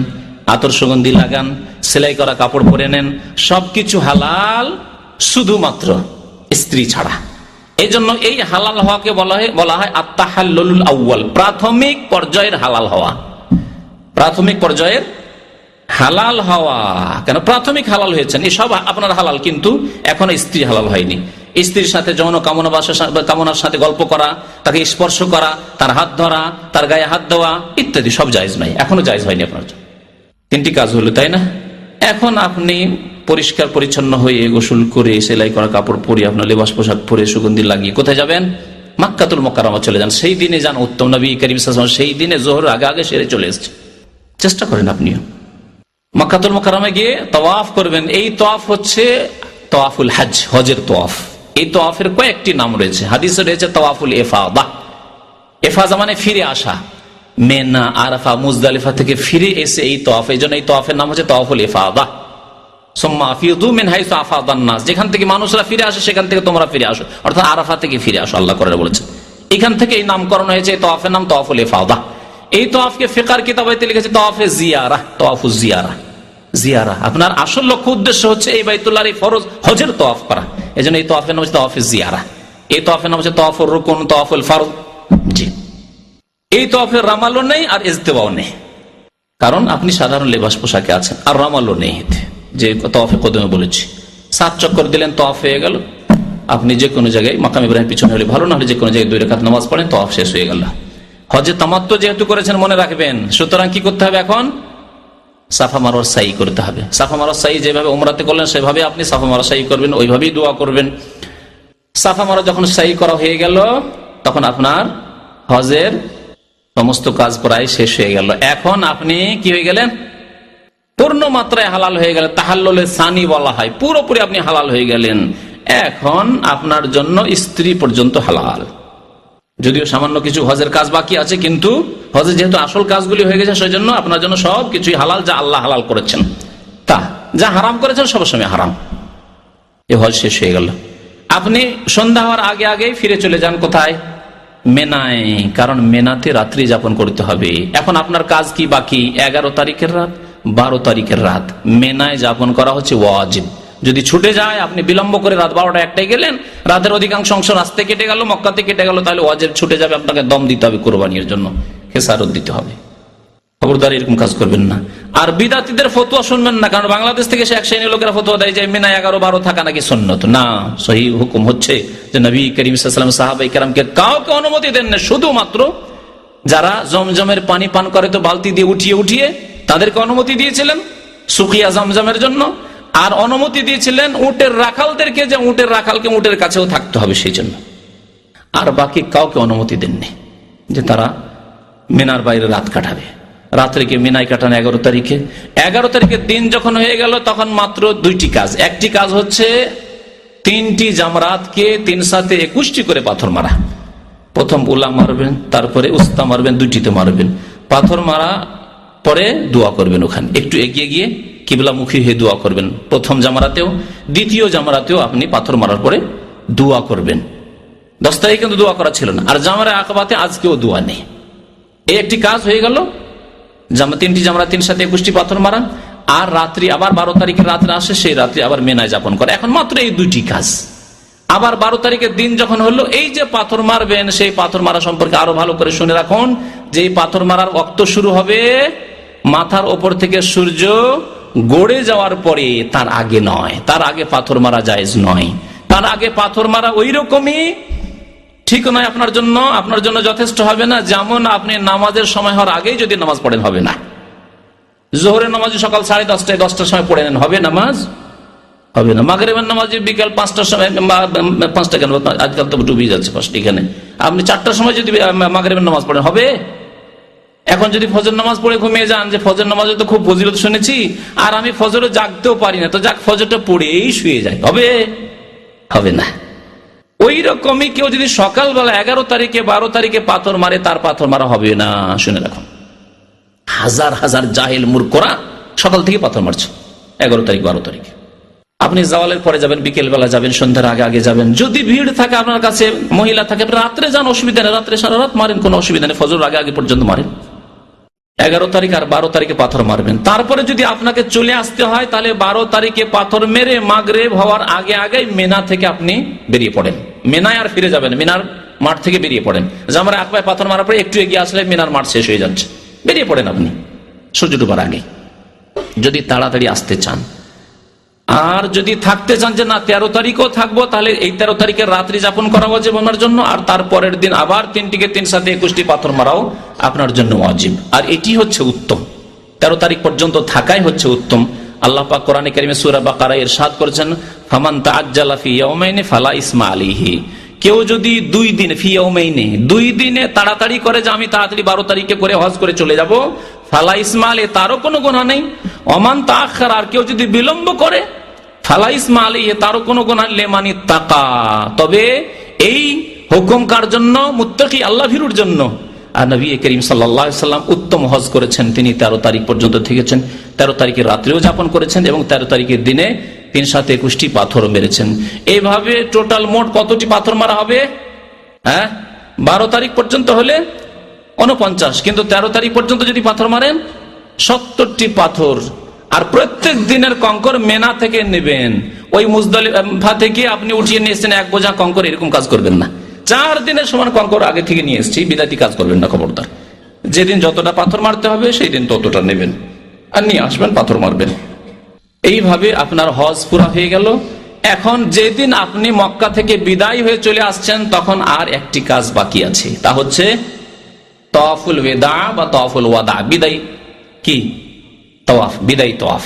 আতর সুগন্ধি লাগান, সেলাই করা কাপড় পরে নেন, সবকিছু হালাল শুধুমাত্র স্ত্রী ছাড়া। এই জন্য এই হালাল হওয়াকে বলা হয় আত-তাহাল্লুল আউয়াল, প্রাথমিক পর্যায়ের হালাল হওয়া। প্রাথমিক পর্যায়ের হালাল হওয়া কেন? প্রাথমিক হালাল হয়েছেন, এসব আপনার হালাল, কিন্তু এখনো স্ত্রী হালাল হয়নি। স্ত্রীর সাথে যৌন কামনার সাথে গল্প করা, তাকে স্পর্শ করা, তার হাত ধরা, তার গায়ে হাত দেওয়া ইত্যাদি সব জায়েজ নাই, এখনো জায়েজ হয়নি আপনার। 3টি কাজ হলো, তাই না? এখন আপনি পরিষ্কার পরিচ্ছন্ন হয়ে গোসল করে সেলাই করা কাপড় পরে আপনার লেবাস পোশাক পরে সুগন্ধি লাগিয়ে কোথায় যাবেন? মক্কাতুল মুকাররমা চলে যান। সেই দিনে যান, উত্তম। নবী করিম সাল্লাল্লাহু আলাইহি ওয়াসাল্লাম সেই দিনে যোহর আগে আগে সেরে চলে এসেছে। চেষ্টা করেন আপনিও মক্কাতুল মুকাররমায় গিয়ে তাওয়াফ করবেন। এই তাওয়াফ হচ্ছে তাওয়াফুল হজ, হজের তাওয়াফ। এই তাওয়াফের কয়েকটি নাম রয়েছে, হাদিসে রয়েছে তাওয়াফুল ইফাদা। ইফাদা মানে ফিরে আসা, মেনা, আরাফা, মুজদালিফা থেকে ফিরে এসে এই তওয়াফ, এই জন্য এই তওয়াফের নাম হচ্ছে তওয়াফুল ইফাদা। সুম্মা আফিদু মিন হাইসু আফাদান নাস, যেখান থেকে মানুষরা ফিরে আসে সেখান থেকে তোমরা ফিরে আসো, অর্থাৎ আরাফা থেকে ফিরে আসো, আল্লাহ করে বলেছে। এখান থেকে এই নামকরণ হয়েছে এই তওয়াফের নাম তওয়াফুল ইফাদা। এই তওয়াফকে ফিকর কিতাবাইতে লিখেছে তওয়াফে জিয়ারা, তওয়াফুজ জিয়ারা। জিয়ারা আপনার আসল লক্ষ্য উদ্দেশ্য হচ্ছে এই বাইতুল্লাহর এই ফরজ হজের তওয়াফ করা, এজন্য এই তওয়াফের নাম হচ্ছে তওয়াফে জিয়ারা। এই তওয়াফের নাম হচ্ছে তওয়াফুর রুকুন, তওয়াফুল ফরজ। জি, এই তওয়াফের রামালও নেই আর ইজতিবাও নেই, কারণ আপনি সাধারণ লেবাস পোশাকে আছেন, আর রামালও নেই যে তওয়াফে কদমে বলেছি। 7 চক্কর দিলেন, তওয়াফ হয়ে গেল। আপনি যে কোনো জায়গায় মাকাম ইব্রাহিম পিছনে হলে ভালো, না হলে যে কোনো জায়গায় 2 রাকাত নামাজ পড়েন, তওয়াফ শেষ হয়ে গেল। হজে তামাত্তু যেহেতু করেছেন মনে রাখবেন, সুতরাং কি করতে হবে? এখন সাফা মারওয়ার সাই করতে হবে। সাফা মারওয়ার সাই যেভাবে উমরাতে করলেন সেভাবে আপনি সাফা মারওয়ার সাই করবেন, ওইভাবেই দোয়া করবেন। সাফা মারওয়া যখন সাই করা হয়ে গেল তখন আপনার হজের সমস্ত কাজ প্রায় শেষ হয়ে গেল। এখন আপনি কি হয়ে গেলেন? পূর্ণ মাত্রায় হালাল হয়ে গেলেন। তাহাল্লুলে সানি বলা হয়, পুরোপুরি আপনি হালাল হয়ে গেলেন। এখন আপনার জন্য স্ত্রী পর্যন্ত হালাল, যদিও সামান্য কিছু হজের কাজ বাকি আছে, কিন্তু হজের যেহেতু আসল কাজগুলি হয়ে গেছে সেই জন্য আপনার জন্য সব কিছুই হালাল, যা আল্লাহ হালাল করেছেন। তা যা হারাম করেছেন সবসময় হারাম। এই হজ শেষ হয়ে গেল। আপনি সন্ধ্যা হওয়ার আগে আগেই ফিরে চলে যান কোথায়? মেনায়, কারণ মেনাতে রাত্রি যাপন করতে হবে। এখন আপনার কাজ কি বাকি? 11 তারিখের রাত, 12 তারিখের রাত মেনায় যাপন করা হচ্ছে ওয়াজিব। যদি ছুটে যায়, আপনি বিলম্ব করে রাত 12টা 1টায় গেলেন, রাতের অধিকাংশ অংশ রাস্তায় কেটে গেল, মক্কাতে কেটে গেল, তাহলে ওয়াজিব ছুটে যাবে, আপনাকে দম দিতে হবে কোরবানির জন্য, খেসারত দিতে হবে। খবরদার এরকম কাজ করবেন না। আর বিদাতীদের ফতোয়া শুনবেন না, কারণ বাংলাদেশ থেকে সে এক শ্রেণীর লোকেরা ফতোয়া দেয় যে মিনায় 11-12 থাকা নাকি সুন্নত। না, সহিহ হুকুম হচ্ছে যে নবী করিম সাল্লাল্লাহু আলাইহি ওয়াসাল্লাম সাহাবায়ে কেরামকে কাউকে অনুমতি দেন না, শুধুমাত্র যারা জমজমের পানি পান করে তো বালতি দিয়ে উঠিয়ে উঠিয়ে তাদেরকে অনুমতি দিয়েছিলেন সুকিয়া জমজমের জন্য, আর অনুমতি দিয়েছিলেন উটের রাখালদেরকে, যে উটের রাখালকে উটের কাছেও থাকতে হবে সেই জন্য। আর বাকি কাউকে অনুমতি দেননি যে তারা মিনার বাইরে রাত কাটাবে। রাত্রিকে মিনায় কাটান 11 তারিখে। 11 তারিখের দিন যখন হয়ে গেল তখন মাত্র 2টি কাজ। একটি কাজ হচ্ছে 3টি জামরাতকে 3 সাথে 21টি করে পাথর মারা। প্রথম উলা মারবেন, তারপরে উস্তা মারবেন, 2টিতে মারবেন। পাথর মারা পরে দোয়া করবেন, ওখানে একটু এগিয়ে গিয়ে কিবলামুখী হয়ে দোয়া করবেন। প্রথম জামরাতেও দ্বিতীয় জামরাতেও আপনি পাথর মারার পরে দোয়া করবেন। 10 তারিখে কিন্তু দোয়া করা ছিল না। আর জামরা আকাবাতে আজকেও দোয়া নেই। এই একটি কাজ হয়ে গেল, 3টি জামরা 3 সাথে 21টি পাথর মারা। আর রাত্রি আবার 12 তারিখের রাত্রে আসে, সেই রাত্রি আবার মেনায় যাপন করে। এখন মাত্র এই 2টি কাজ। আবার 12 তারিখের দিন যখন হলো, এই যে পাথর মারবেন সেই পাথর মারা সম্পর্কে আরো ভালো করে শুনে রাখুন যে এই পাথর মারার ওয়াক্ত শুরু হবে মাথার ওপর থেকে সূর্য গড়ে যাওয়ার পরে, তার আগে নয়। তার আগে পাথর মারা জায়েজ নয়। তার আগে পাথর মারা ওই রকমই ঠিক নয় আপনার জন্য যথেষ্ট হবে না, যেমন আপনি নামাজের সময় হওয়ার আগেই যদি নামাজ পড়েন হবে না। জোহরের নামাজ সকাল 10:30টায় 10টার সময় পড়ে নেন, হবে নামাজ? হবে না। মাগরিবের নামাজ বিকাল 5টার সময়, 5টা কেন, আজকাল তো ডুবিয়ে যাচ্ছে 5টা, এখানে আপনি 4টার সময় যদি মাগরিবের নামাজ পড়েন হবে? এখন যদি ফজর নামাজ পড়ে ঘুমিয়ে যান যে ফজর নামাজে তো খুব ফজিলত শুনেছি, আর আমি ফজরে জাগতেও পারি না, তো যাক ফজরটা পড়েই শুয়ে যায়, হবে? হবে না। ওই রকমই কেউ যদি সকালবেলা 11 তারিখে 12 তারিখে পাথর মারে, তার পাথর মারা হবে না। শুনে রাখুন, হাজার হাজার জাহেল মূর্খরা সকাল থেকে পাথর মারছে 11 তারিখ 12 তারিখে। আপনি জাওয়ালের পরে যাবেন, বিকেল বেলা যাবেন, সন্ধ্যার আগে আগে যাবেন। যদি ভিড় থাকে আপনার কাছে, মহিলা থাকে, রাত্রে যান, অসুবিধা নেই, রাত্রে সারা রাত মারেন, কোনো অসুবিধা নেই, ফজর আগে আগে পর্যন্ত মারেন। 11 তারিখ আর 12 তারিখে পাথর মারবেন। তারপরে যদি আপনাকে চলে আসতে হয় তাহলে 12 তারিখে পাথর মেরে মাগরিব হওয়ার আগে আগে মেনা থেকে আপনি বেরিয়ে পড়েন। মেনায় আর ফিরে যাবেন, মিনার মাঠ থেকে বেরিয়ে পড়েন। জামরা আকবায় পাথর মারার পরে একটু এগিয়ে আসলে মিনার মাঠ শেষ হয়ে যাচ্ছে, বেরিয়ে পড়েন আপনি সূর্য ডোবার আগে, যদি তাড়াতাড়ি আসতে চান। আর যদি থাকতে চান যে না 13 তারিখও থাকবো, তাহলে এই 13 তারিখের রাত্রি যাপন করা ওয়াজিব আপনার জন্য, আর তারপরের দিন আবার 3টিকে 3 সাথে 21টি পাথর মারাও আপনার জন্য ওয়াজিব। আর এটি হচ্ছে উত্তম, 13 তারিখ পর্যন্ত থাকাই হচ্ছে উত্তম। আল্লাহ পাক কোরআনে কারিমে সূরা বাকারায় ইরশাদ করেছেন, ফামান তাআজ্জালা ফি ইয়াওমাইনি ফালা ইসমা আলাইহি। কেউ যদি 2 দিন, ফি ইয়াওমাইনি 2 দিনে তাড়াতাড়ি করে যে আমি তাড়াতাড়ি 12 তারিখে করে হজ করে চলে যাব, ফালা ইসমা আলাইহি, তারও কোনো গুনাহ নেই। ওমান তাআখারা, আর কেউ যদি বিলম্ব করে, ফালা ইসমা আলাইহি, তারও কোনো গুনাহ নেই। লিমানি তাকা, তবে এই হুকুম কার জন্য? মুত্তাকি, আল্লাহ ভীরুর জন্য। আর নবী করিম সাল্লাল্লাহু আলাইহি সাল্লাম উত্তম হজ করেছেন। তিনি 13 তারিখ পর্যন্ত থেকেছেন, 13 তারিখের রাত্রেও যাপন করেছেন এবং 13 তারিখের দিনে 3 7 21টি পাথর মেরেছেন। এইভাবে টোটাল মোট কতটি পাথর মারা হবে? 12 তারিখ পর্যন্ত হলে 49, কিন্তু 13 তারিখ পর্যন্ত যদি পাথর মারেন 70টি পাথর। আর প্রত্যেক দিনের কঙ্কর মেনা থেকে নেবেন। ওই মুজদালিফা থেকে আপনি উঠিয়ে নিয়ে এসছেন 1 বোঝা কঙ্কর, এরকম কাজ করবেন না। 4 দিনের সমান কঙ্কর আগে থেকে নিয়ে এসছি, বিদাতি কাজ করবেন না, খবরদার। যেদিন যতটা পাথর মারতে হবে সেই দিন ততটা নেবেন আর নিয়ে আসবেন, পাথর মারবেন। এইভাবে আপনার হজ পুরা হয়ে গেল। এখন যেদিন আপনি মক্কা থেকে বিদায় হয়ে চলে আসছেন তখন আর একটি কাজ বাকি আছে, তা হচ্ছে তাওয়াফুল ওয়াদা বা তাওয়াফুল ওয়াদা, বিদায় কি তাওয়াফ, বিদায় তাওয়াফ।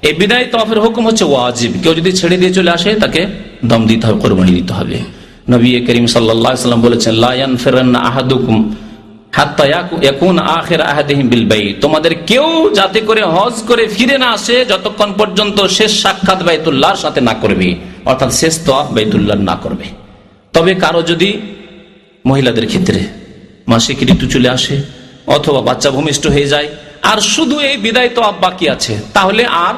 এই বিদায় তাওয়াফের হুকুম হচ্ছে ওয়াজিব। কেউ যদি ছেড়ে দিয়ে চলে আসে তাকে দম দিতে হবে, কুরবানি দিতে হবে। নবী করিম সাল্লাল্লাহু আলাইহি ওয়াসাল্লাম বলেছেন, লা ইয়ানফিরান্না আহাদুকুম হাত্তা ইয়াকুন আখির আহাদিহিম বিল বাইত। তোমাদের কেউ যাতে করে হজ করে ফিরে না আসে যতক্ষণ পর্যন্ত শেষ সাক্ষাৎ বাইতুল্লাহর সাথে না করবে, অর্থাৎ শেষ তাওয়াফ বাইতুল্লাহ না করবে। তবে কারো যদি মহিলাদের ক্ষেত্রে মাসিক ঋতু চলে আসে অথবা বাচ্চা ভূমিষ্ঠ হয়ে যায় আর শুধু এই বিদায় তাওয়াফ বাকি আছে, তাহলে আর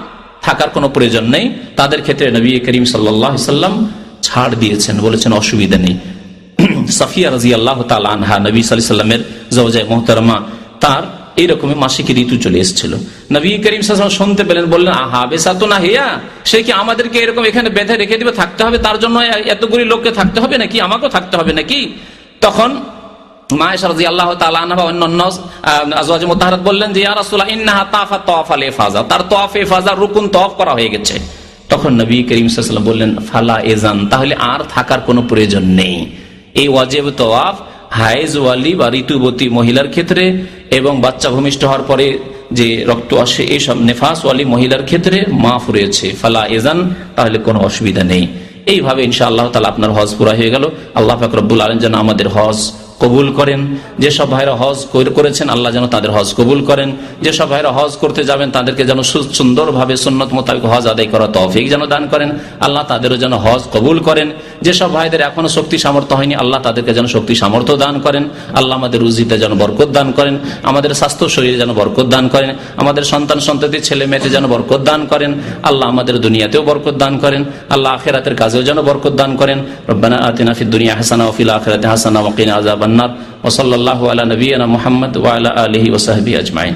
থাকার কোনো প্রয়োজন নেই। তাদের ক্ষেত্রে নবী করিম সাল্লাল্লাহু আলাইহি ওয়াসাল্লাম ছাড় দিয়েছেন, বলেছেন অসুবিধা নেই। সাফিয়া রাদিয়াল্লাহু তাআলা আনহা, নবী সাল্লাল্লাহু আলাইহি ওয়াসাল্লামের জাওজায়ে মুহতারামা, তার এইরকমই মাসিক ঋতু চলে এসেছিল। নবী করিম সাল্লাল্লাহু আলাইহি ওয়াসাল্লাম শুনতে পেলেন, বললেন, আহা বেসাতুনা হিয়া, সে কি আমাদেরকে এরকম এখানে বেঁধে রেখে দিবে, থাকতে হবে, তার জন্য এতগুলি লোককে থাকতে হবে নাকি, আমাকেও থাকতে হবে নাকি? তখন মা আয়েশা রাদিয়াল্লাহু তাআলা আনহা অন্যান্য আজওয়াজে মুতাহহারাত বললেন যে, ইয়া রাসূলুল্লাহ ইন্নাহা তাফা তাওয়াফাল ইফাজা, তার তাওয়াফ ইফাজা রুকুন তাওয়াফ করা হয়ে গেছে। তখন নবী করিম সাল্লাল্লাহু আলাইহি ওয়াসাল্লাম বললেন, ফালা ইজান, তাহলে আর থাকার কোনো প্রয়োজন নেই। এই ওয়াজিব তাওয়াফ হায়েজওয়ালি বা ঋতুবতী মহিলার ক্ষেত্রে এবং বাচ্চা ভূমিষ্ঠ হওয়ার পরে যে রক্ত আসে এইসব নেফাসওয়ালি মহিলার ক্ষেত্রে মাফ রয়েছে, ফালা ইজান, তাহলে কোনো অসুবিধা নেই। এইভাবে ইনশাআল্লাহ তাআলা আপনার হজ পুরা হয়ে গেল। আল্লাহ পাক রব্বুল আলামিন যেন আমাদের হজ কবুল করেন। যেসব ভাইরা হজ করেছেন আল্লাহ যেন তাদের হজ কবুল করেন। যেসব ভাইরা হজ করতে যাবেন তাদেরকে যেন সুন্দরভাবে সুন্নত মোতাবেক হজ আদায় করা তৌফিক যেন দান করেন। আল্লাহ তাদেরও যেন হজ কবুল করেন। যেসব ভাইদের এখনো শক্তি সামর্থ্য হয়নি আল্লাহ তাদেরকে যেন শক্তি সামর্থ্য দান করেন। আল্লাহ আমাদের রুজিতে যেন বরকত দান করেন, আমাদের স্বাস্থ্য শরীরে যেন বরকত দান করেন, আমাদের সন্তান সন্ততি ছেলে মেয়েতে যেন বরকত দান করেন। আল্লাহ আমাদের দুনিয়াতেও বরকত দান করেন, আল্লাহ আখিরাতের কাজেও যেন বরকত দান করেন। রব্বানা আতিনা ফিদ দুনিয়া হাসানা ওয়া ফিল আখিরাতি হাসানা ওয়া কিনা আযাবান নার। ওয়া সাল্লাল্লাহু আলা নবিয়িনা মুহাম্মদ ওয়া আলা আলিহি ওয়া সাহবিহি আজমাইন।